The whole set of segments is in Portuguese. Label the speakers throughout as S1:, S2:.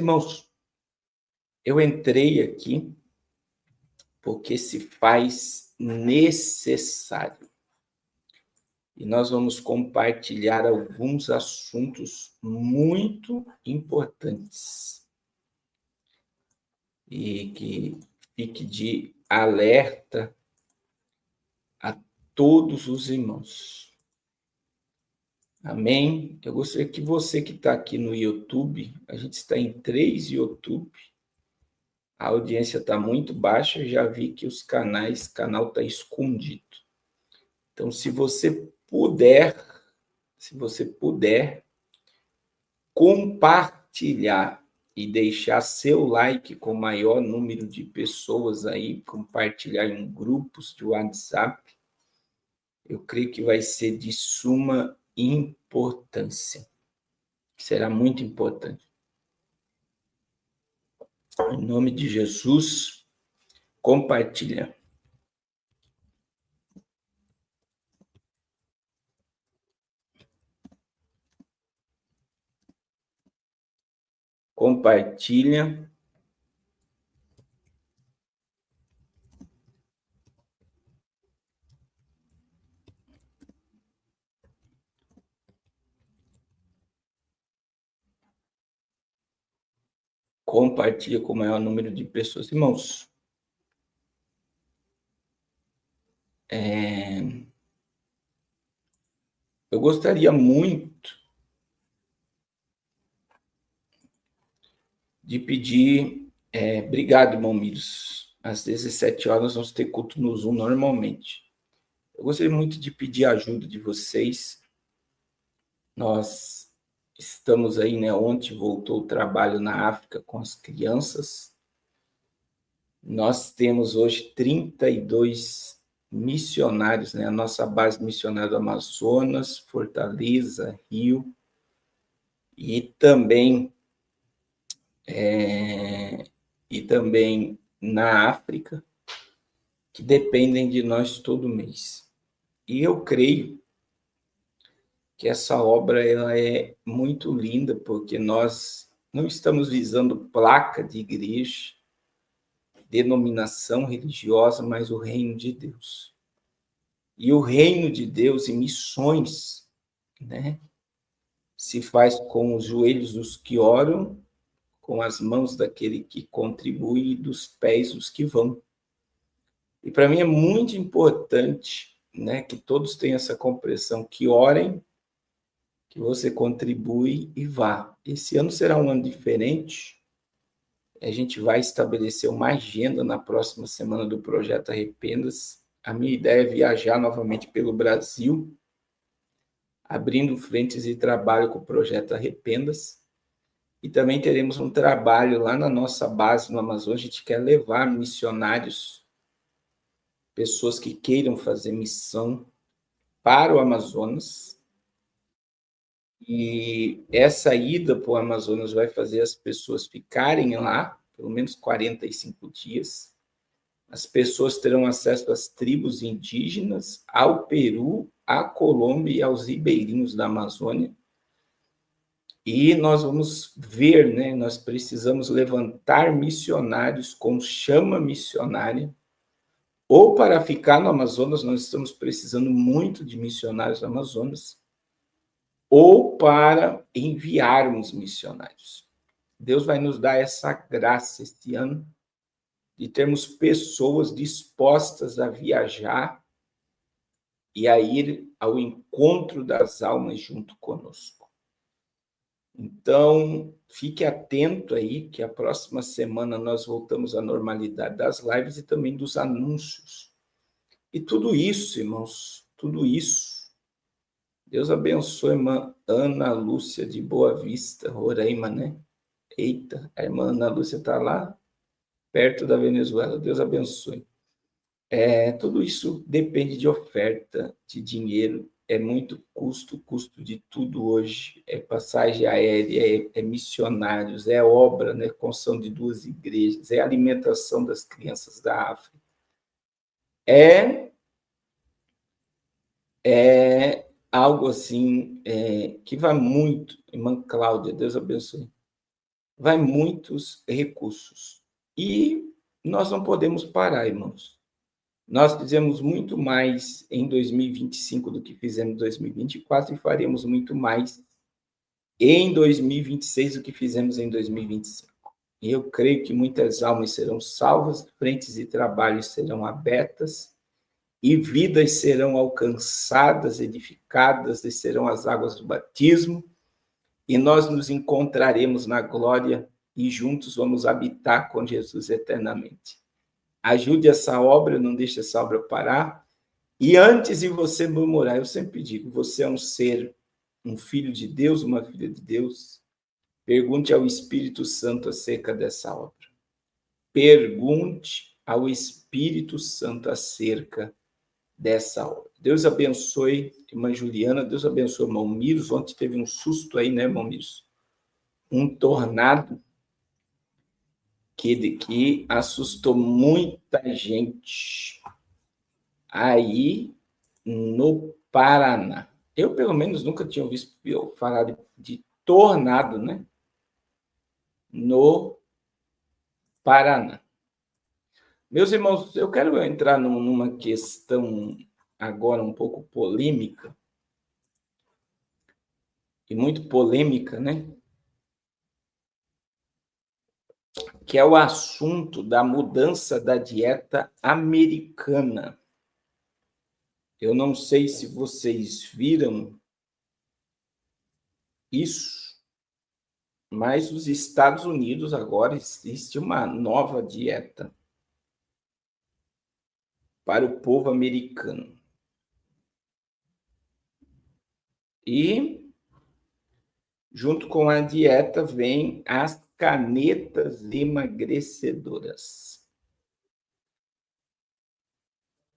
S1: Irmãos, eu entrei aqui porque se faz necessário. E nós vamos compartilhar alguns assuntos muito importantes. E que fique de alerta a todos os irmãos. Amém? Eu gostaria que você que está aqui no YouTube, a gente está em 3 YouTube, a audiência está muito baixa, já vi que os canal está escondido. Então, se você puder compartilhar e deixar seu like com o maior número de pessoas aí, compartilhar em grupos de WhatsApp, eu creio que vai ser de suma importância. Será muito importante. Em nome de Jesus, compartilha. Compartilha. Compartilha com o maior número de pessoas. Irmãos, eu gostaria muito de pedir... obrigado, irmão Miros. Às 17 horas nós vamos ter culto no Zoom normalmente. Eu gostaria muito de pedir a ajuda de vocês. Nós estamos aí, né? Ontem voltou o trabalho na África com as crianças. Nós temos hoje 32 missionários, né? A nossa base missionária do Amazonas, Fortaleza, Rio, e também na África, que dependem de nós todo mês. E eu creio que essa obra ela é muito linda, porque nós não estamos visando placa de igreja, denominação religiosa, mas o reino de Deus. E o reino de Deus e missões, né, se faz com os joelhos dos que oram, com as mãos daquele que contribui e dos pés dos que vão. E para mim é muito importante, né, que todos tenham essa compreensão, que orem, que você contribui e vá. Esse ano será um ano diferente. A gente vai estabelecer uma agenda na próxima semana do Projeto Arrependas. A minha ideia é viajar novamente pelo Brasil, abrindo frentes de trabalho com o Projeto Arrependas. E também teremos um trabalho lá na nossa base no Amazonas. A gente quer levar missionários, pessoas que queiram fazer missão para o Amazonas. E essa ida para o Amazonas vai fazer as pessoas ficarem lá, pelo menos 45 dias. As pessoas terão acesso às tribos indígenas, ao Peru, à Colômbia e aos ribeirinhos da Amazônia. E nós vamos ver, né? Nós precisamos levantar missionários com chama missionária, ou para ficar no Amazonas, nós estamos precisando muito de missionários no Amazonas, ou para enviarmos missionários. Deus vai nos dar essa graça este ano de termos pessoas dispostas a viajar e a ir ao encontro das almas junto conosco. Então, fique atento aí, que a próxima semana nós voltamos à normalidade das lives e também dos anúncios. E tudo isso, irmãos, tudo isso, Deus abençoe a irmã Ana Lúcia de Boa Vista, Roraima, né? Eita, a irmã Ana Lúcia está lá, perto da Venezuela. Deus abençoe. Tudo isso depende de oferta, de dinheiro, é muito custo, o custo de tudo hoje, é passagem aérea, é missionários, é obra, né? Construção de 2 igrejas, é alimentação das crianças da África. É algo assim que vai muito, irmã Cláudia, Deus abençoe, vai muitos recursos. E nós não podemos parar, irmãos. Nós fizemos muito mais em 2025 do que fizemos em 2024 e faremos muito mais em 2026 do que fizemos em 2025. E eu creio que muitas almas serão salvas, frentes de trabalho serão abertas e vidas serão alcançadas, edificadas, descerão as águas do batismo e nós nos encontraremos na glória e juntos vamos habitar com Jesus eternamente. Ajude essa obra, não deixe essa obra parar. E antes de você murmurar, eu sempre digo, você é um ser, um filho de Deus, uma filha de Deus. Pergunte ao Espírito Santo acerca dessa obra. Pergunte ao Espírito Santo acerca dessa obra. Deus abençoe, irmã Juliana, Deus abençoe, irmão Miros. Ontem teve um susto aí, né, irmão Miros? Um tornado que assustou muita gente aí no Paraná. Eu, pelo menos, nunca tinha visto falar de tornado, né? No Paraná. Meus irmãos, eu quero entrar numa questão agora um pouco polêmica, e muito polêmica, né? Que é o assunto da mudança da dieta americana. Eu não sei se vocês viram isso, mas os Estados Unidos agora existe uma nova dieta para o povo americano. E junto com a dieta vem as canetas emagrecedoras.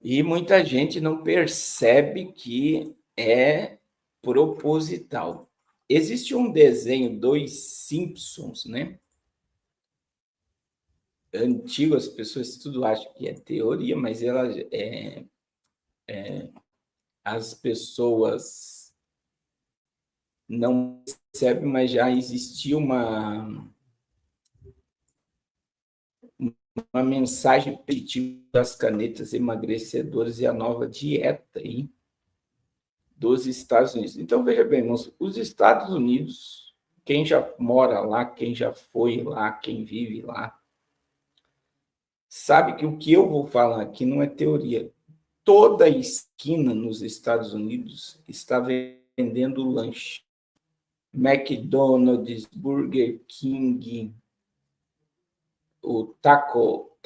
S1: E muita gente não percebe que é proposital. Existe um desenho dos Simpsons, né? Antigo, as pessoas tudo acham que é teoria, mas ela as pessoas não percebem, mas já existia uma mensagem positiva das canetas emagrecedoras e a nova dieta aí dos Estados Unidos. Então, veja bem, os Estados Unidos, quem já mora lá, quem já foi lá, quem vive lá, sabe que o que eu vou falar aqui não é teoria. Toda esquina nos Estados Unidos está vendendo lanche. McDonald's, Burger King, o Taco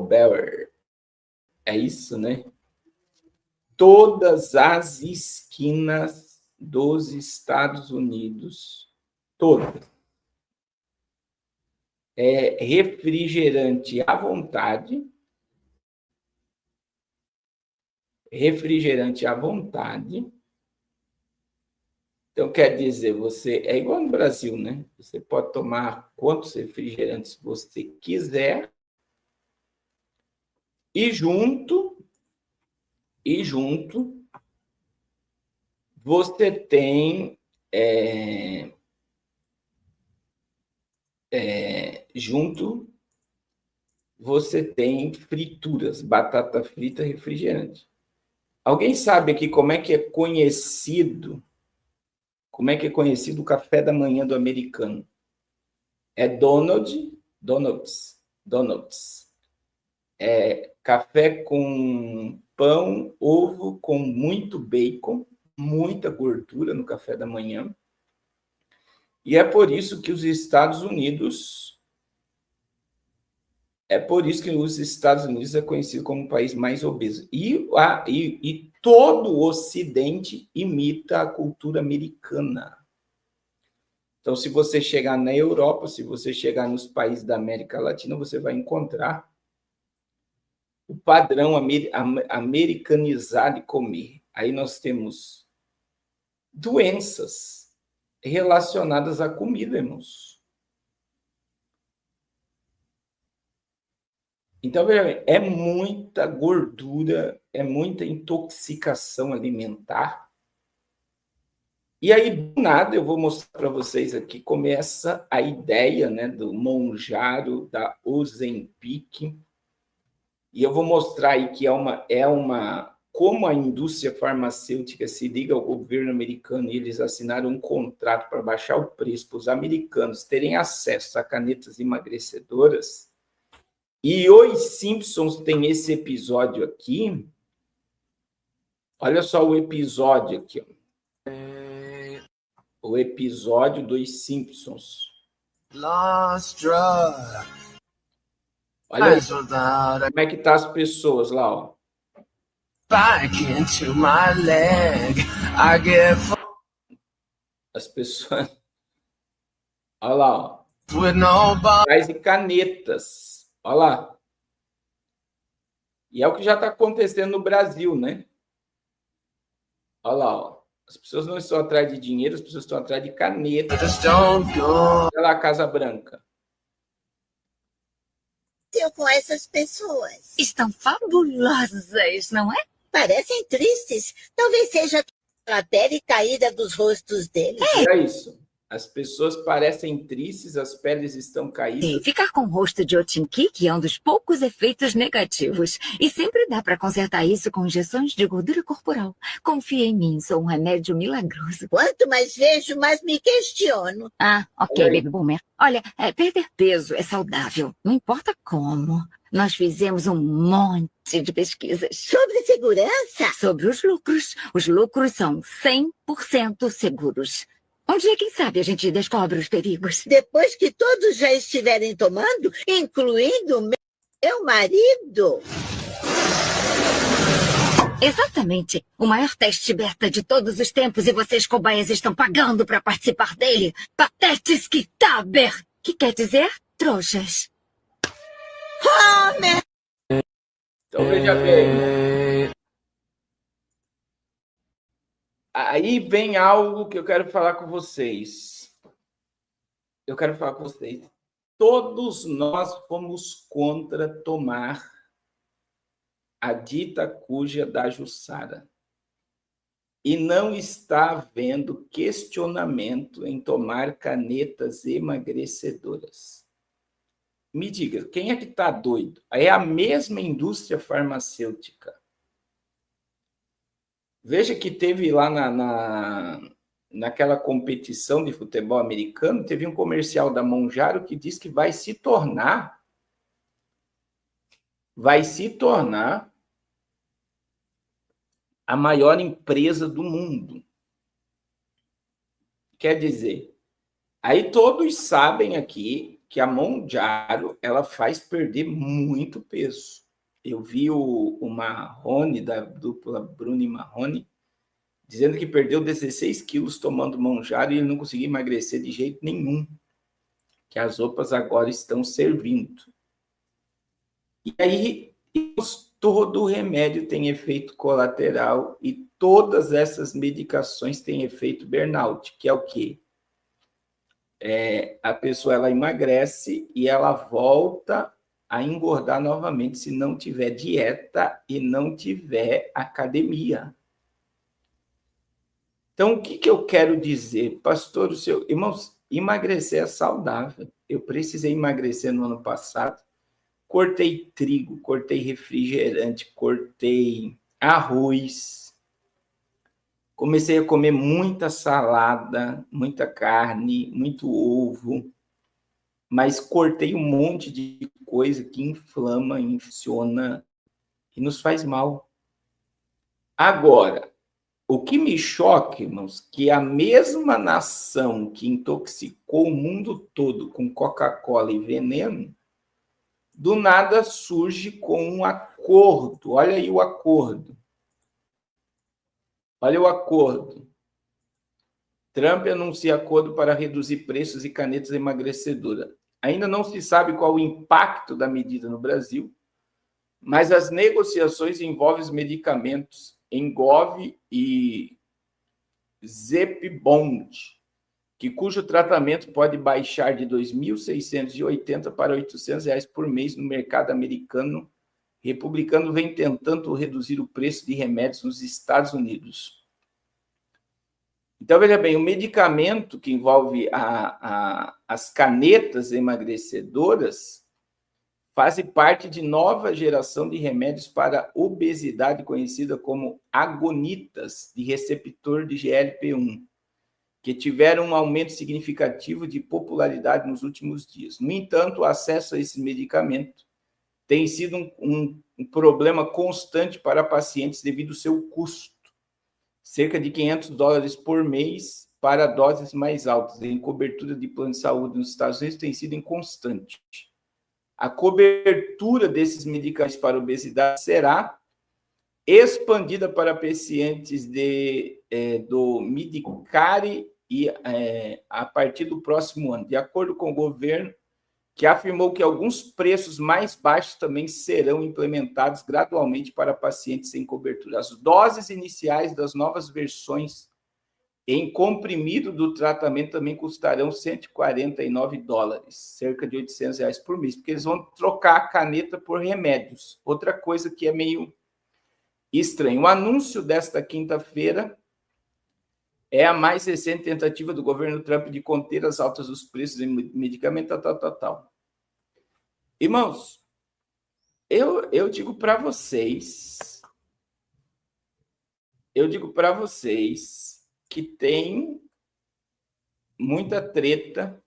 S1: Bell, é isso, né? Todas as esquinas dos Estados Unidos, todas. É refrigerante à vontade, refrigerante à vontade. Então, quer dizer, você é igual no Brasil, né? Você pode tomar quantos refrigerantes você quiser e junto você tem junto você tem frituras, batata frita, refrigerante. Alguém sabe aqui como é que é conhecido o café da manhã do americano? É Donald's. É café com pão, ovo, com muito bacon, muita gordura no café da manhã. E é por isso que os Estados Unidos é conhecido como o país mais obeso. E todo o Ocidente imita a cultura americana. Então, se você chegar na Europa, se você chegar nos países da América Latina, você vai encontrar o padrão americanizado de comer. Aí nós temos doenças relacionadas à comida, irmãos. Então, é muita gordura, é muita intoxicação alimentar. E aí, do nada, eu vou mostrar para vocês aqui, começa a ideia, né, do Mounjaro, da Ozempic, e eu vou mostrar aí que como a indústria farmacêutica se liga ao governo americano e eles assinaram um contrato para baixar o preço para os americanos terem acesso a canetas emagrecedoras. E os Simpsons tem esse episódio aqui. Olha só o episódio aqui, ó. O episódio dos Simpsons.
S2: Lost drug.
S1: Olha como é que tá as pessoas lá, ó.
S2: Back into my leg. I get
S1: As pessoas. Olha lá, ó.
S2: with nobody.
S1: Traz de canetas. Olha lá. E é o que já está acontecendo no Brasil, né? Olha lá, ó. As pessoas não estão atrás de dinheiro, as pessoas estão atrás de canetas.
S2: Just don't go.
S1: Olha lá a Casa Branca.
S3: Com essas pessoas.
S4: Estão fabulosas, não é?
S3: Parecem tristes. Talvez seja a pele caída dos rostos deles.
S1: Olha isso. As pessoas parecem tristes, as peles estão
S4: E
S1: caídas.
S4: ficar com o rosto de Otinkiki é um dos poucos efeitos negativos. E sempre dá para consertar isso com injeções de gordura corporal. Confia em mim, sou um remédio milagroso.
S3: Quanto mais vejo, mais me questiono.
S4: Ah, ok,
S1: Olha aí.
S4: baby boomer. Olha, perder peso é saudável, não importa como. Nós fizemos um monte de pesquisas
S3: Sobre segurança?
S4: sobre os lucros. Os lucros são 100% seguros. Um dia, quem sabe, a gente descobre os perigos.
S3: Depois que todos já estiverem tomando, incluindo meu marido.
S4: Exatamente. O maior teste beta de todos os tempos e vocês, cobaias, estão pagando para participar dele. Patetisk Taber. Que quer dizer trouxas.
S1: Então, veja bem. Aí vem algo que eu quero falar com vocês. Todos nós fomos contra tomar a dita cuja da Jussara. E não está havendo questionamento em tomar canetas emagrecedoras. Me diga, quem é que está doido? É a mesma indústria farmacêutica. Veja que teve lá naquela competição de futebol americano, teve um comercial da Mounjaro que diz que vai se tornar a maior empresa do mundo. Quer dizer, aí todos sabem aqui que a Mounjaro, ela faz perder muito peso. Eu vi o Marrone, da dupla Bruno e Marrone, dizendo que perdeu 16 quilos tomando Mounjaro e ele não conseguia emagrecer de jeito nenhum, que as roupas agora estão servindo. E aí, todo remédio tem efeito colateral e todas essas medicações têm efeito burnout, que é o quê? A pessoa ela emagrece e ela volta a engordar novamente se não tiver dieta e não tiver academia. Então, o que eu quero dizer? Pastor, irmãos, emagrecer é saudável. Eu precisei emagrecer no ano passado. Cortei trigo, cortei refrigerante, cortei arroz. Comecei a comer muita salada, muita carne, muito ovo. Mas cortei um monte de coisa que inflama, infecciona e nos faz mal. Agora, o que me choca, irmãos, que a mesma nação que intoxicou o mundo todo com Coca-Cola e veneno, do nada surge com um acordo. Olha aí o acordo. Olha o acordo. Trump anuncia acordo para reduzir preços e canetas emagrecedoras. Ainda não se sabe qual o impacto da medida no Brasil, mas as negociações envolvem os medicamentos Engov e Zepbound, cujo tratamento pode baixar de R$ 2.680 para R$ 800 por mês no mercado americano. Republicano vem tentando reduzir o preço de remédios nos Estados Unidos. Então, veja bem, o medicamento que envolve as canetas emagrecedoras faz parte de nova geração de remédios para obesidade, conhecida como agonitas de receptor de GLP-1, que tiveram um aumento significativo de popularidade nos últimos dias. No entanto, o acesso a esse medicamento tem sido um problema constante para pacientes devido ao seu custo, cerca de $500 por mês para doses mais altas. Em cobertura de plano de saúde nos Estados Unidos tem sido inconstante. A cobertura desses medicamentos para obesidade será expandida para pacientes do Medicare a partir do próximo ano, de acordo com o governo, que afirmou que alguns preços mais baixos também serão implementados gradualmente para pacientes sem cobertura. As doses iniciais das novas versões em comprimido do tratamento também custarão $149, cerca de R$800 por mês, porque eles vão trocar a caneta por remédios. Outra coisa que é meio estranho. O anúncio desta quinta-feira é a mais recente tentativa do governo Trump de conter as altas dos preços em medicamento, tal. Irmãos, eu digo para vocês, que tem muita treta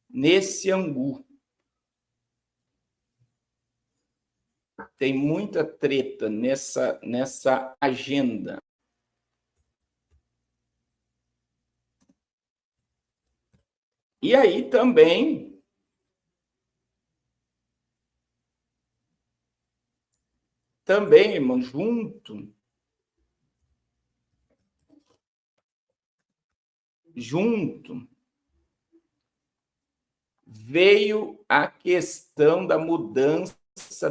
S1: nesse angu. Tem muita treta nessa agenda. E aí também irmão, junto veio a questão da mudança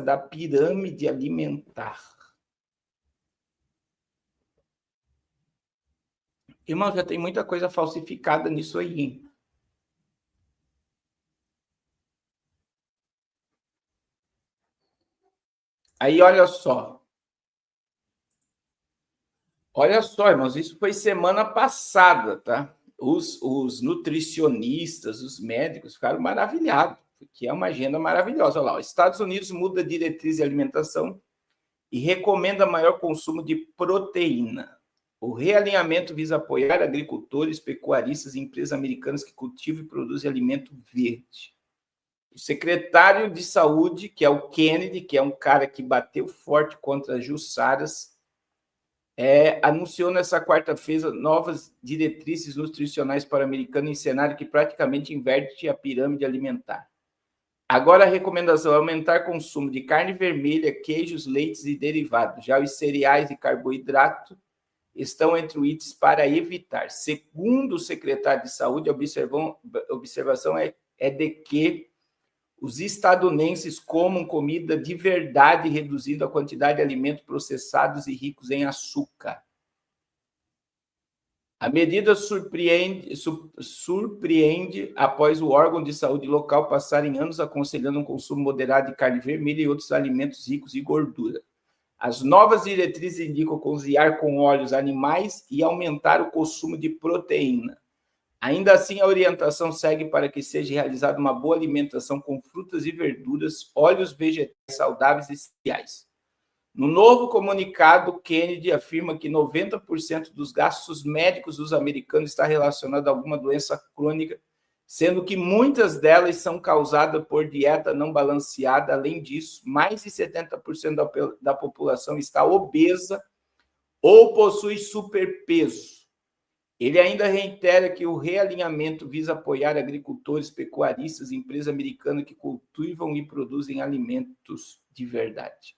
S1: da pirâmide alimentar. Irmão, já tem muita coisa falsificada nisso aí, hein? Aí, olha só. Olha só, irmãos, isso foi semana passada, tá? Os nutricionistas, os médicos ficaram maravilhados, porque é uma agenda maravilhosa. Olha lá, os Estados Unidos muda a diretriz de alimentação e recomenda maior consumo de proteína. O realinhamento visa apoiar agricultores, pecuaristas e empresas americanas que cultivam e produzem alimento verde. O secretário de Saúde, que é o Kennedy, que é um cara que bateu forte contra as jussaras, anunciou nessa quarta-feira novas diretrizes nutricionais para americanos em cenário que praticamente inverte a pirâmide alimentar. Agora a recomendação é aumentar o consumo de carne vermelha, queijos, leites e derivados. Já os cereais e carboidrato estão entre os itens para evitar. Segundo o secretário de Saúde, a observação é de que os estadunidenses comam comida de verdade, reduzindo a quantidade de alimentos processados e ricos em açúcar. A medida surpreende após o órgão de saúde local passarem anos aconselhando um consumo moderado de carne vermelha e outros alimentos ricos em gordura. As novas diretrizes indicam cozinhar com óleos animais e aumentar o consumo de proteína. Ainda assim, a orientação segue para que seja realizada uma boa alimentação com frutas e verduras, óleos vegetais saudáveis e cereais. No novo comunicado, Kennedy afirma que 90% dos gastos médicos dos americanos está relacionado a alguma doença crônica, sendo que muitas delas são causadas por dieta não balanceada. Além disso, mais de 70% da população está obesa ou possui superpeso. Ele ainda reitera que o realinhamento visa apoiar agricultores, pecuaristas e empresas americanas que cultivam e produzem alimentos de verdade.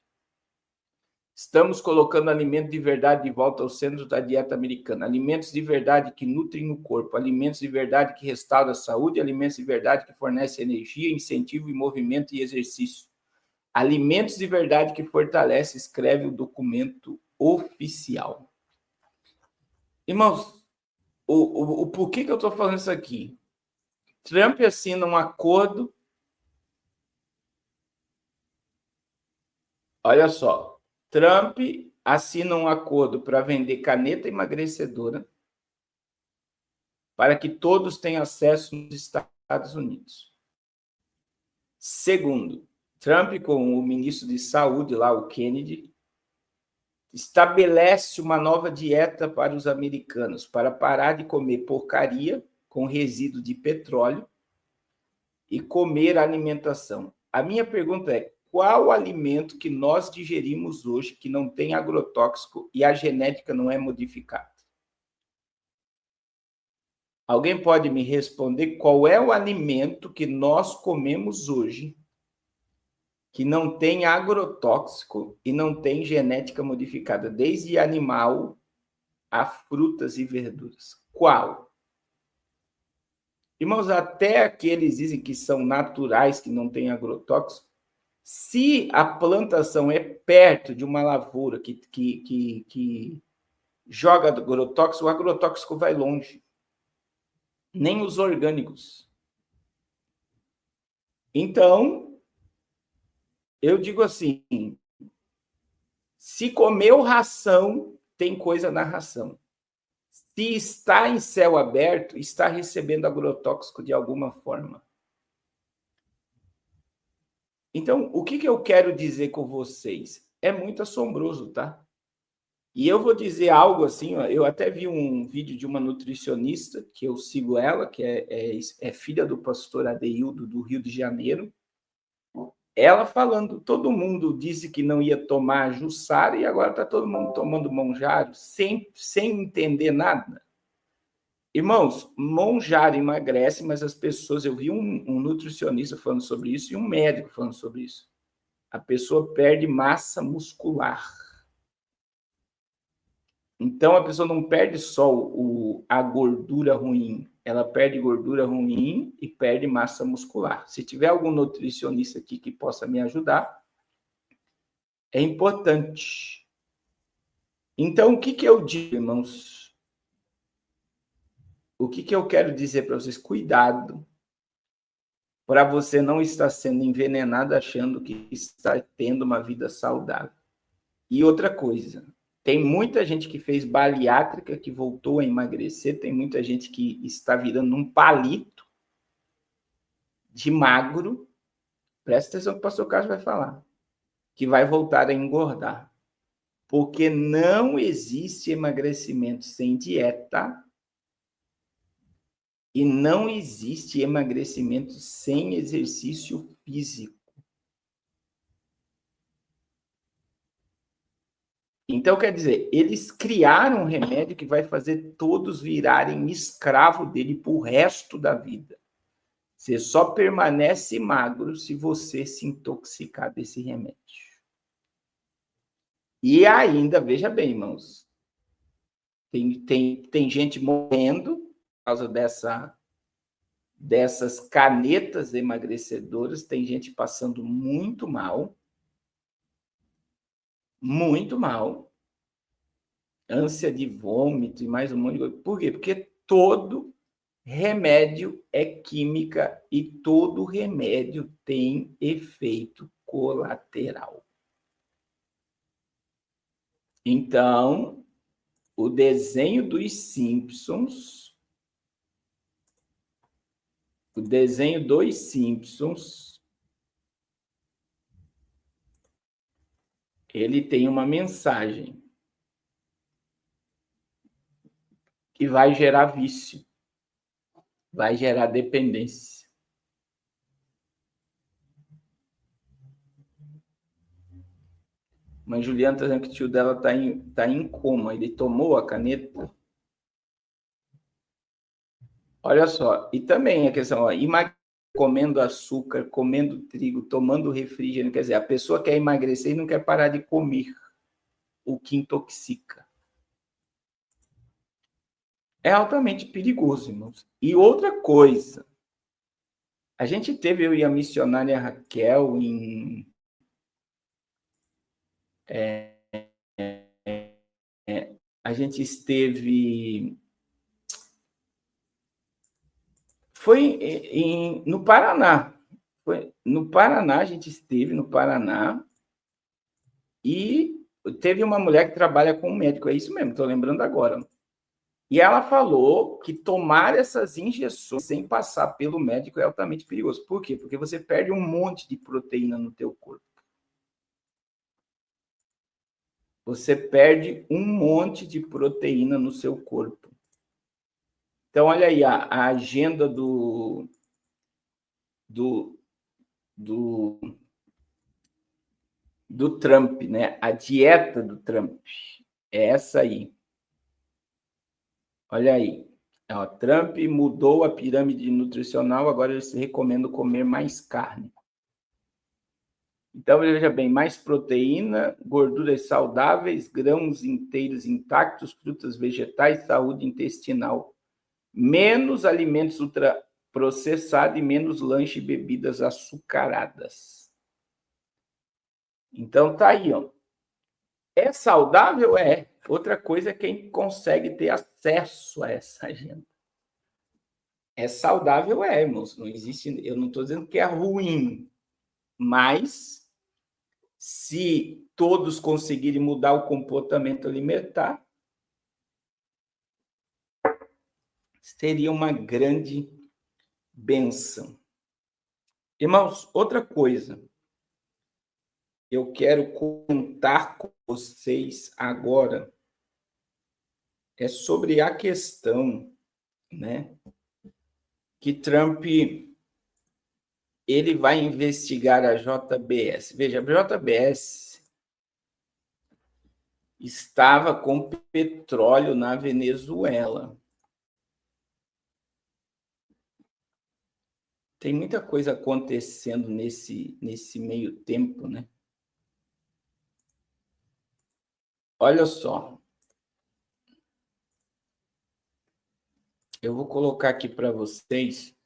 S1: Estamos colocando alimento de verdade de volta ao centro da dieta americana. Alimentos de verdade que nutrem o corpo, alimentos de verdade que restauram a saúde, alimentos de verdade que fornecem energia, incentivo e movimento e exercício. Alimentos de verdade que fortalecem, escreve o documento oficial. Irmãos, por que eu estou falando isso aqui? Trump assina um acordo. Olha só. Trump assina um acordo para vender caneta emagrecedora para que todos tenham acesso nos Estados Unidos. Segundo, Trump, com o ministro de Saúde lá, o Kennedy, estabelece uma nova dieta para os americanos, para parar de comer porcaria com resíduo de petróleo e comer alimentação. A minha pergunta é, qual alimento que nós digerimos hoje que não tem agrotóxico e a genética não é modificada? Alguém pode me responder qual é o alimento que nós comemos hoje que não tem agrotóxico e não tem genética modificada, desde animal a frutas e verduras? Qual? Irmãos, até aqueles dizem que são naturais, que não tem agrotóxico, se a plantação é perto de uma lavoura que joga agrotóxico, o agrotóxico vai longe. Nem os orgânicos. Então, eu digo assim, se comeu ração, tem coisa na ração. Se está em céu aberto, está recebendo agrotóxico de alguma forma. Então, o que eu quero dizer com vocês? É muito assombroso, tá? E eu vou dizer algo assim, ó, eu até vi um vídeo de uma nutricionista, que eu sigo ela, que é filha do pastor Adeildo, do Rio de Janeiro. Ela falando, todo mundo disse que não ia tomar Jussara e agora está todo mundo tomando Monjaro, sem entender nada. Irmãos, Monjaro emagrece, mas as pessoas... Eu vi um nutricionista falando sobre isso e um médico falando sobre isso. A pessoa perde massa muscular. Então, a pessoa não perde só a gordura ruim, ela perde gordura ruim e perde massa muscular. Se tiver algum nutricionista aqui que possa me ajudar, é importante. Então, o que eu digo, irmãos? O que eu quero dizer para vocês? Cuidado para você não estar sendo envenenado achando que está tendo uma vida saudável. E outra coisa, tem muita gente que fez bariátrica, que voltou a emagrecer, tem muita gente que está virando um palito de magro. Presta atenção que o pastor Carlos vai falar. Que vai voltar a engordar. Porque não existe emagrecimento sem dieta e não existe emagrecimento sem exercício físico. Então, quer dizer, eles criaram um remédio que vai fazer todos virarem escravo dele pro resto da vida. Você só permanece magro se você se intoxicar desse remédio. E ainda, veja bem, irmãos, tem gente morrendo por causa dessas canetas emagrecedoras, tem gente passando muito mal, ânsia de vômito e mais um monte de coisa. Por quê? Porque todo remédio é química e todo remédio tem efeito colateral. Então, o desenho dos Simpsons, ele tem uma mensagem que vai gerar vício, vai gerar dependência. Mãe Juliana está dizendo que o tio dela está em coma. Ele tomou a caneta. Olha só. E também a questão, comendo açúcar, comendo trigo, tomando refrigerante. Quer dizer, a pessoa quer emagrecer e não quer parar de comer, o que intoxica. É altamente perigoso, irmãos. E outra coisa. A gente teve, eu e a missionária Raquel, a gente esteve... Foi no Paraná. No Paraná, a gente esteve no Paraná e teve uma mulher que trabalha com um médico. É isso mesmo, estou lembrando agora. E ela falou que tomar essas injeções sem passar pelo médico é altamente perigoso. Por quê? Porque você perde um monte de proteína no teu corpo. Você perde um monte de proteína no seu corpo. Então, olha aí a agenda do Trump, né? A dieta do Trump é essa aí. Olha aí. Ó, Trump mudou a pirâmide nutricional, agora eles recomendam comer mais carne. Então, veja bem, mais proteína, gorduras saudáveis, grãos inteiros intactos, frutas vegetais, saúde intestinal. Menos alimentos ultraprocessados e menos lanche e bebidas açucaradas. Então, tá aí, ó. É saudável? É. Outra coisa é quem consegue ter acesso a essa agenda. É saudável? É, irmãos. Não existe, eu não estou dizendo que é ruim, mas se todos conseguirem mudar o comportamento alimentar, seria uma grande bênção. Irmãos, outra coisa eu quero comentar com vocês agora é sobre a questão, né, que Trump ele vai investigar a JBS. Veja, a JBS estava com petróleo na Venezuela. Tem muita coisa acontecendo nesse meio tempo, né? Olha só. Eu vou colocar aqui para vocês.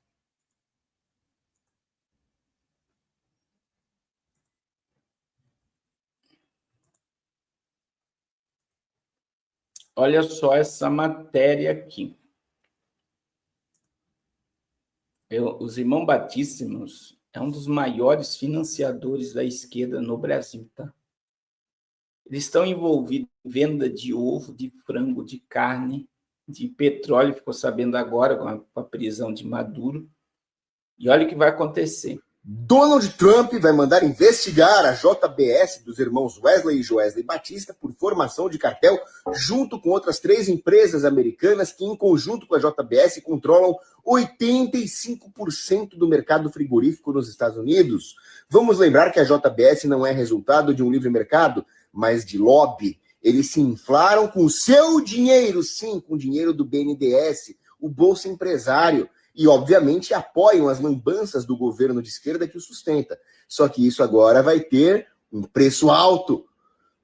S1: Olha só essa matéria aqui. Os irmãos Batíssimos é um dos maiores financiadores da esquerda no Brasil, tá? Eles estão envolvidos em venda de ovo, de frango, de carne, de petróleo, ficou sabendo agora com a prisão de Maduro. E olha o que vai acontecer.
S5: Donald Trump vai mandar investigar a JBS dos irmãos Wesley e Joesley Batista por formação de cartel, junto com outras 3 empresas americanas que, em conjunto com a JBS, controlam 85% do mercado frigorífico nos Estados Unidos. Vamos lembrar que a JBS não é resultado de um livre mercado, mas de lobby. Eles se inflaram com o seu dinheiro, sim, com o dinheiro do BNDES, o Bolsa Empresário. E, obviamente, apoiam as lambanças do governo de esquerda que o sustenta. Só que isso agora vai ter um preço alto.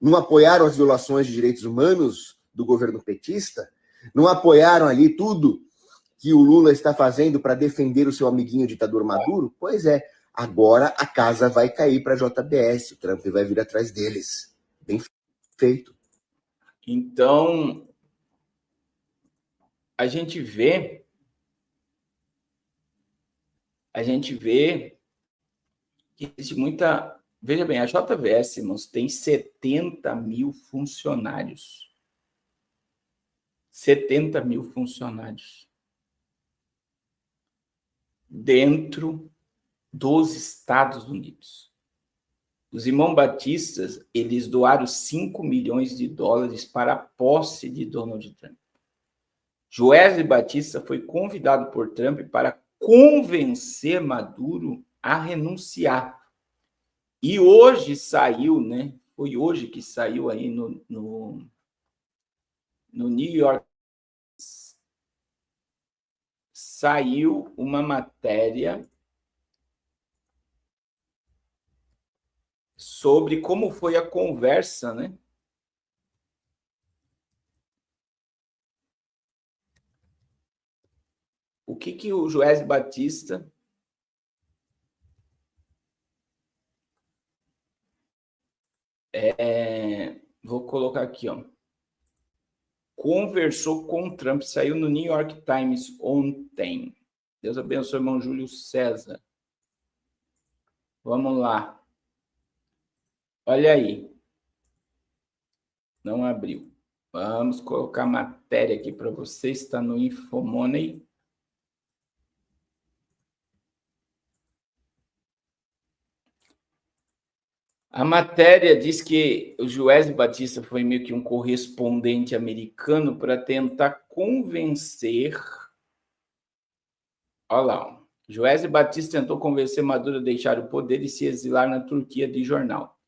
S5: Não apoiaram as violações de direitos humanos do governo petista? Não apoiaram ali tudo que o Lula está fazendo para defender o seu amiguinho ditador Maduro? Pois é, agora a casa vai cair para a JBS. O Trump vai vir atrás deles. Bem feito.
S1: Então, a gente vê que existe muita... Veja bem, a JBS, irmãos, tem 70 mil funcionários. 70 mil funcionários. Dentro dos Estados Unidos. Os irmãos batistas, eles doaram 5 milhões de dólares para a posse de Donald Trump. Joesley Batista foi convidado por Trump para convencer Maduro a renunciar. E hoje saiu, né? Foi hoje que saiu aí no New York. Saiu uma matéria sobre como foi a conversa, né? O que o Joesley Batista vou colocar aqui, ó. Conversou com o Trump, saiu no New York Times ontem. Deus abençoe, irmão Júlio César. Vamos lá. Olha aí. Não abriu. Vamos colocar a matéria. matéria aqui para vocês, está no Infomoney. A matéria diz que o Joesley Batista foi meio que um correspondente americano para tentar convencer. Olha lá, Joesley Batista tentou convencer Maduro a deixar o poder e se exilar na Turquia de jornal.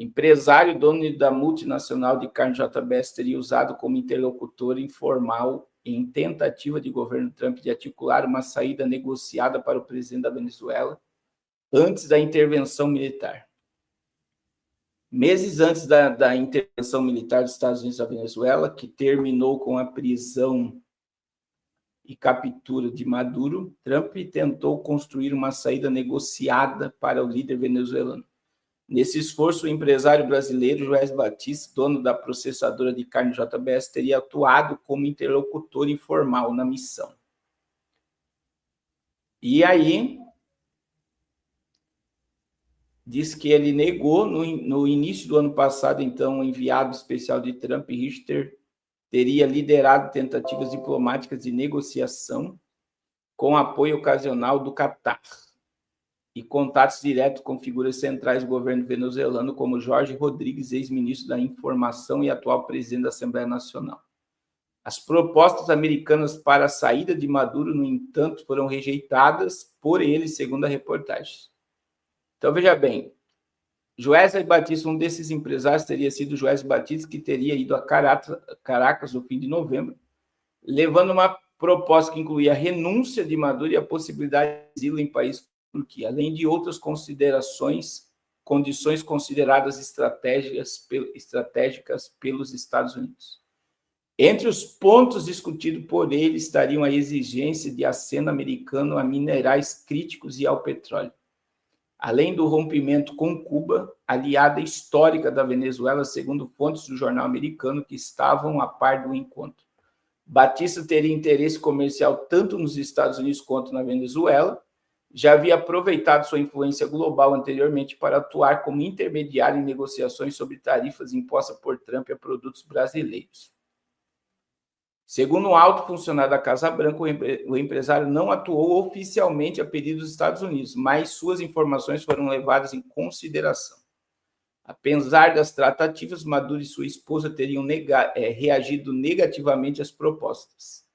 S1: Empresário, dono da multinacional de carne JBS, teria usado como interlocutor informal em tentativa de governo Trump de articular uma saída negociada para o presidente da Venezuela antes da intervenção militar. Meses antes da intervenção militar dos Estados Unidos na Venezuela, que terminou com a prisão e captura de Maduro, Trump tentou construir uma saída negociada para o líder venezuelano. Nesse esforço, o empresário brasileiro Joesley Batista, dono da processadora de carne JBS, teria atuado como interlocutor informal na missão. E aí, diz que ele negou, no início do ano passado, então, o enviado especial de Trump, Richter, teria liderado tentativas diplomáticas de negociação com apoio ocasional do Catar e contatos diretos com figuras centrais do governo venezuelano, como Jorge Rodrigues, ex-ministro da Informação e atual presidente da Assembleia Nacional. As propostas americanas para a saída de Maduro, no entanto, foram rejeitadas por ele, segundo a reportagem. Então, veja bem, Joesley Batista, um desses empresários, teria sido Joesley Batista, que teria ido a Caracas no fim de novembro, levando uma proposta que incluía a renúncia de Maduro e a possibilidade de exílio em país como a Turquia, além de outras condições consideradas estratégicas pelos Estados Unidos. Entre os pontos discutidos por ele estariam a exigência de aceno americano a minerais críticos e ao petróleo, além do rompimento com Cuba, aliada histórica da Venezuela, segundo fontes do jornal americano que estavam a par do encontro. Batista teria interesse comercial tanto nos Estados Unidos quanto na Venezuela, já havia aproveitado sua influência global anteriormente para atuar como intermediário em negociações sobre tarifas impostas por Trump a produtos brasileiros. Segundo um alto funcionário da Casa Branca, o empresário não atuou oficialmente a pedido dos Estados Unidos, mas suas informações foram levadas em consideração. Apesar das tratativas, Maduro e sua esposa teriam reagido negativamente às propostas,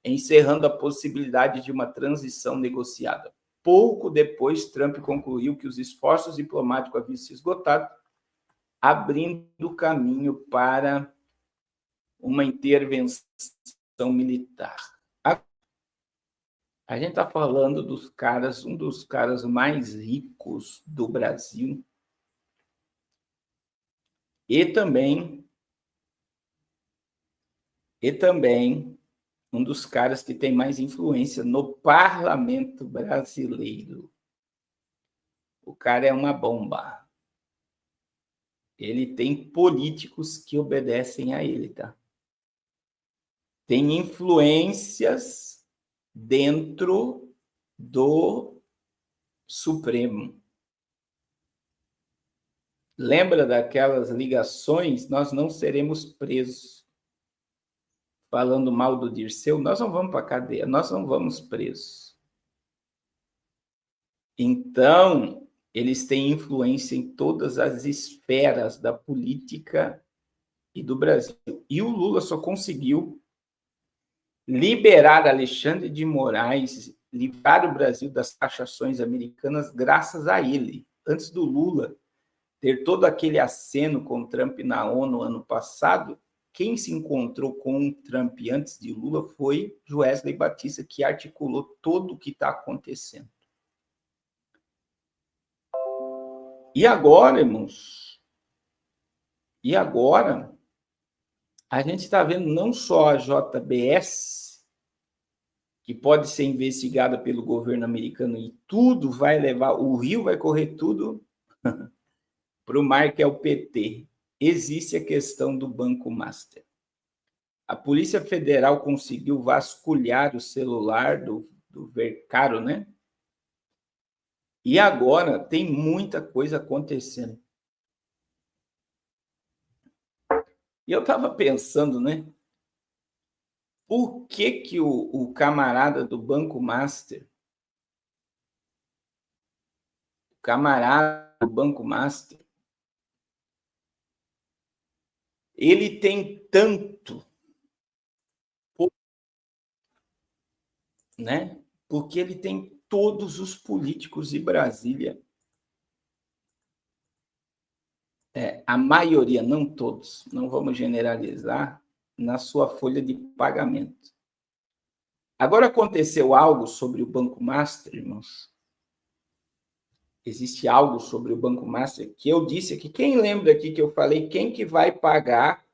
S1: encerrando a possibilidade de uma transição negociada. Pouco depois, Trump concluiu que os esforços diplomáticos haviam se esgotado, abrindo caminho para uma intervenção militar. A gente está falando dos caras, um dos caras mais ricos do Brasil, e também um dos caras que tem mais influência no parlamento brasileiro. O cara é uma bomba. Ele tem políticos que obedecem a ele, tá? Tem influências dentro do Supremo. Lembra daquelas ligações? Nós não seremos presos. Falando mal do Dirceu, nós não vamos para a cadeia, nós não vamos presos. Então, eles têm influência em todas as esferas da política e do Brasil. E o Lula só conseguiu liberar Alexandre de Moraes, livrar o Brasil das taxações americanas graças a ele. Antes do Lula ter todo aquele aceno com Trump na ONU ano passado, quem se encontrou com o Trump antes de Lula foi Joesley Batista, que articulou tudo o que está acontecendo. E agora, irmãos, a gente está vendo não só a JBS, que pode ser investigada pelo governo americano e tudo vai levar, o rio vai correr tudo para o mar, que é o PT. Existe a questão do Banco Master. A Polícia Federal conseguiu vasculhar o celular do Vercaro, né? E agora tem muita coisa acontecendo. E eu estava pensando, né? por que o camarada do Banco Master, ele tem tanto, né? Porque ele tem todos os políticos de Brasília, a maioria, não todos, não vamos generalizar, na sua folha de pagamento. Agora aconteceu algo sobre o Banco Master, irmãos. Existe algo sobre o Banco Master que eu disse aqui. Quem lembra aqui que eu falei quem que vai pagar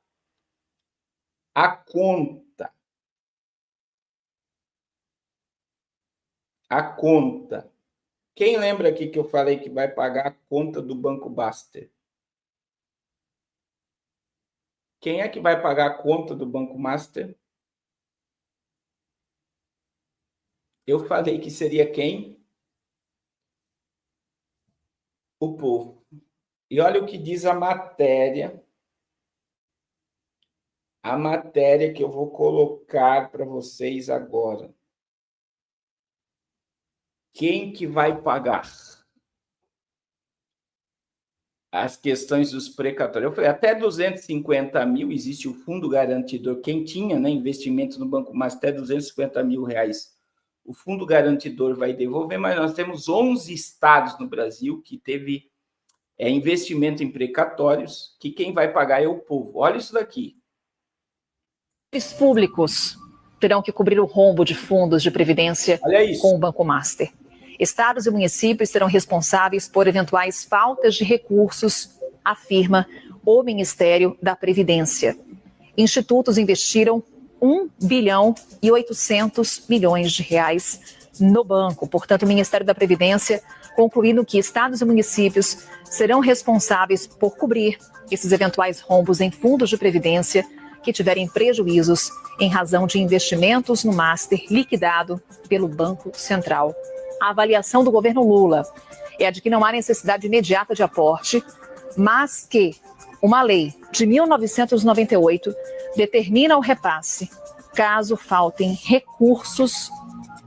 S1: a conta? A conta. Quem lembra aqui que eu falei que vai pagar a conta do Banco Master? Quem é que vai pagar a conta do Banco Master? Eu falei que seria quem? O povo. E olha o que diz a matéria. A matéria que eu vou colocar para vocês agora. Quem que vai pagar as questões dos precatórios? Eu falei, até 250 mil existe o fundo garantidor. Quem tinha, né, investimento no Banco Master, até 250 mil reais, o fundo garantidor vai devolver, mas nós temos 11 estados no Brasil que teve investimento em precatórios, que quem vai pagar é o povo. Olha isso daqui.
S6: Os públicos terão que cobrir o rombo de fundos de previdência com o Banco Master. Estados e municípios serão responsáveis por eventuais faltas de recursos, afirma o Ministério da Previdência. Institutos investiram 1 bilhão e 800 milhões de reais no banco. Portanto, o Ministério da Previdência concluindo que estados e municípios serão responsáveis por cobrir esses eventuais rombos em fundos de previdência que tiverem prejuízos em razão de investimentos no Master liquidado pelo Banco Central. A avaliação do governo Lula é a de que não há necessidade imediata de aporte, mas que uma lei de 1998 determina o repasse caso faltem recursos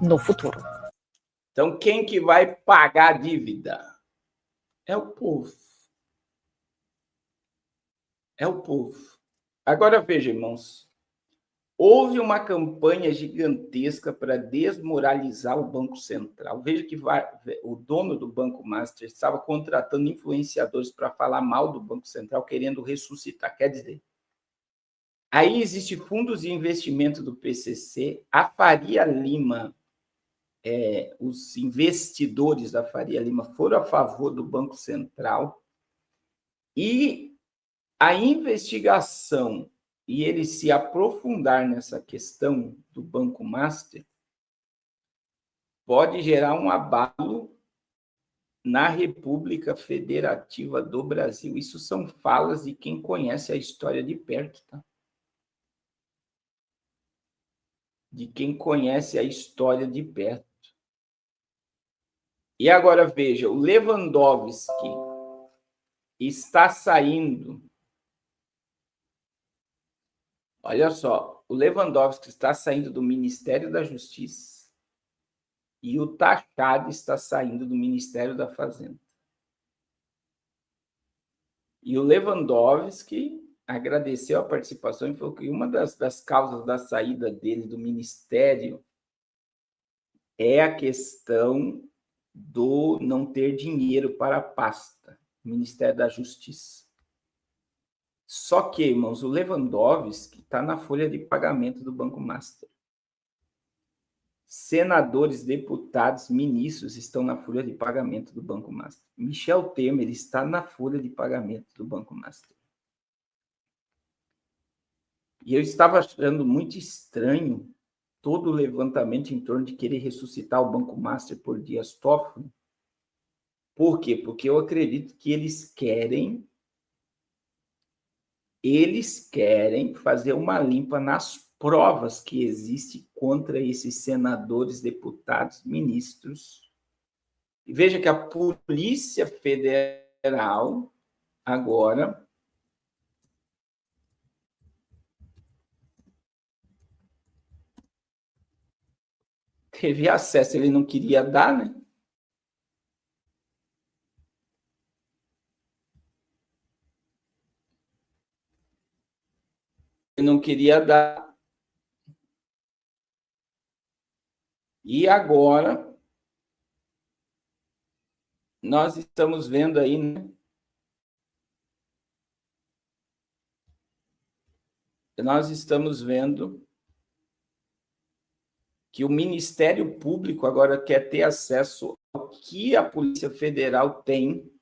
S6: no futuro.
S1: Então, quem que vai pagar a dívida? É o povo. É o povo. Agora, veja, irmãos, houve uma campanha gigantesca para desmoralizar o Banco Central. Veja que o dono do Banco Master estava contratando influenciadores para falar mal do Banco Central, querendo ressuscitar. Quer dizer, aí existe fundos de investimento do PCC, a Faria Lima, os investidores da Faria Lima foram a favor do Banco Central e a investigação e ele se aprofundar nessa questão do Banco Master pode gerar um abalo na República Federativa do Brasil. Isso são falas de quem conhece a história de perto, tá? De quem conhece a história de perto. E agora veja, o Lewandowski está saindo. Olha só, o Lewandowski está saindo do Ministério da Justiça e o Tachad está saindo do Ministério da Fazenda. E o Lewandowski agradeceu a participação e falou que uma das causas da saída dele do Ministério é a questão do não ter dinheiro para a pasta, Ministério da Justiça. Só que, irmãos, o Lewandowski está na folha de pagamento do Banco Master. Senadores, deputados, ministros estão na folha de pagamento do Banco Master. Michel Temer está na folha de pagamento do Banco Master. E eu estava achando muito estranho todo o levantamento em torno de querer ressuscitar o Banco Master por Dias Toffoli. Por quê? Porque eu acredito que eles querem fazer uma limpa nas provas que existem contra esses senadores, deputados, ministros. E veja que a Polícia Federal agora teve acesso, ele não queria dar, né? Ele não queria dar. E agora nós estamos vendo aí, né? Nós estamos vendo que o Ministério Público agora quer ter acesso ao que a Polícia Federal tem,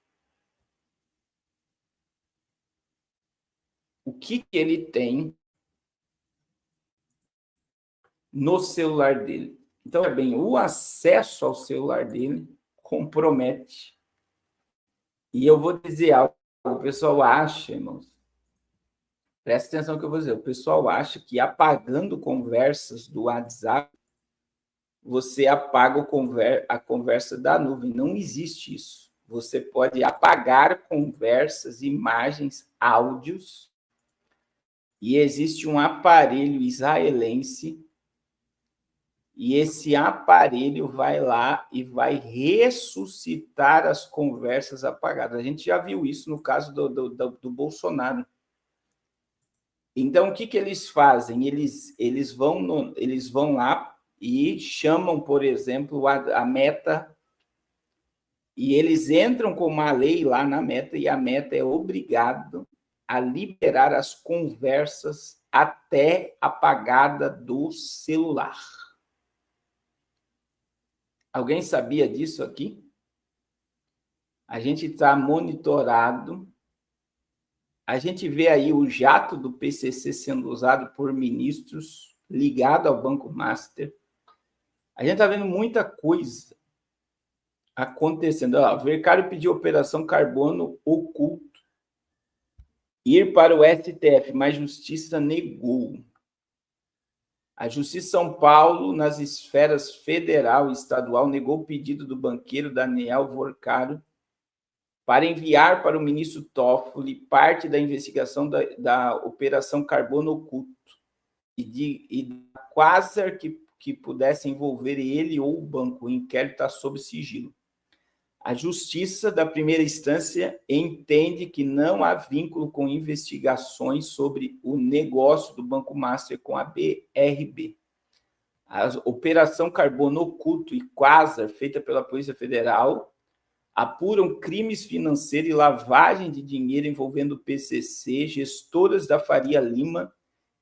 S1: o que ele tem no celular dele. Então, é bem, o acesso ao celular dele compromete. E eu vou dizer algo, o pessoal acha, irmãos, presta atenção no que eu vou dizer, o pessoal acha que apagando conversas do WhatsApp, você apaga a conversa da nuvem. Não existe isso. Você pode apagar conversas, imagens, áudios, e existe um aparelho israelense, e esse aparelho vai lá e vai ressuscitar as conversas apagadas. A gente já viu isso no caso do Bolsonaro. Então, o que eles fazem? Eles vão lá e chamam, por exemplo, a Meta, e eles entram com uma lei lá na Meta, e a Meta é obrigada a liberar as conversas até apagada do celular. Alguém sabia disso aqui? A gente está monitorado. A gente vê aí o jato do PCC sendo usado por ministros ligado ao Banco Master. A gente está vendo muita coisa acontecendo. O Vercário pediu operação carbono oculto, ir para o STF, mas a Justiça negou. A Justiça de São Paulo, nas esferas federal e estadual, negou o pedido do banqueiro Daniel Vercário para enviar para o ministro Toffoli parte da investigação da operação carbono oculto e da Quasar que pudesse envolver ele ou o banco. O inquérito está sob sigilo. A Justiça da primeira instância entende que não há vínculo com investigações sobre o negócio do Banco Master com a BRB. A operação carbono oculto e Quasar, feita pela Polícia Federal, apuram crimes financeiros e lavagem de dinheiro envolvendo o PCC, gestoras da Faria Lima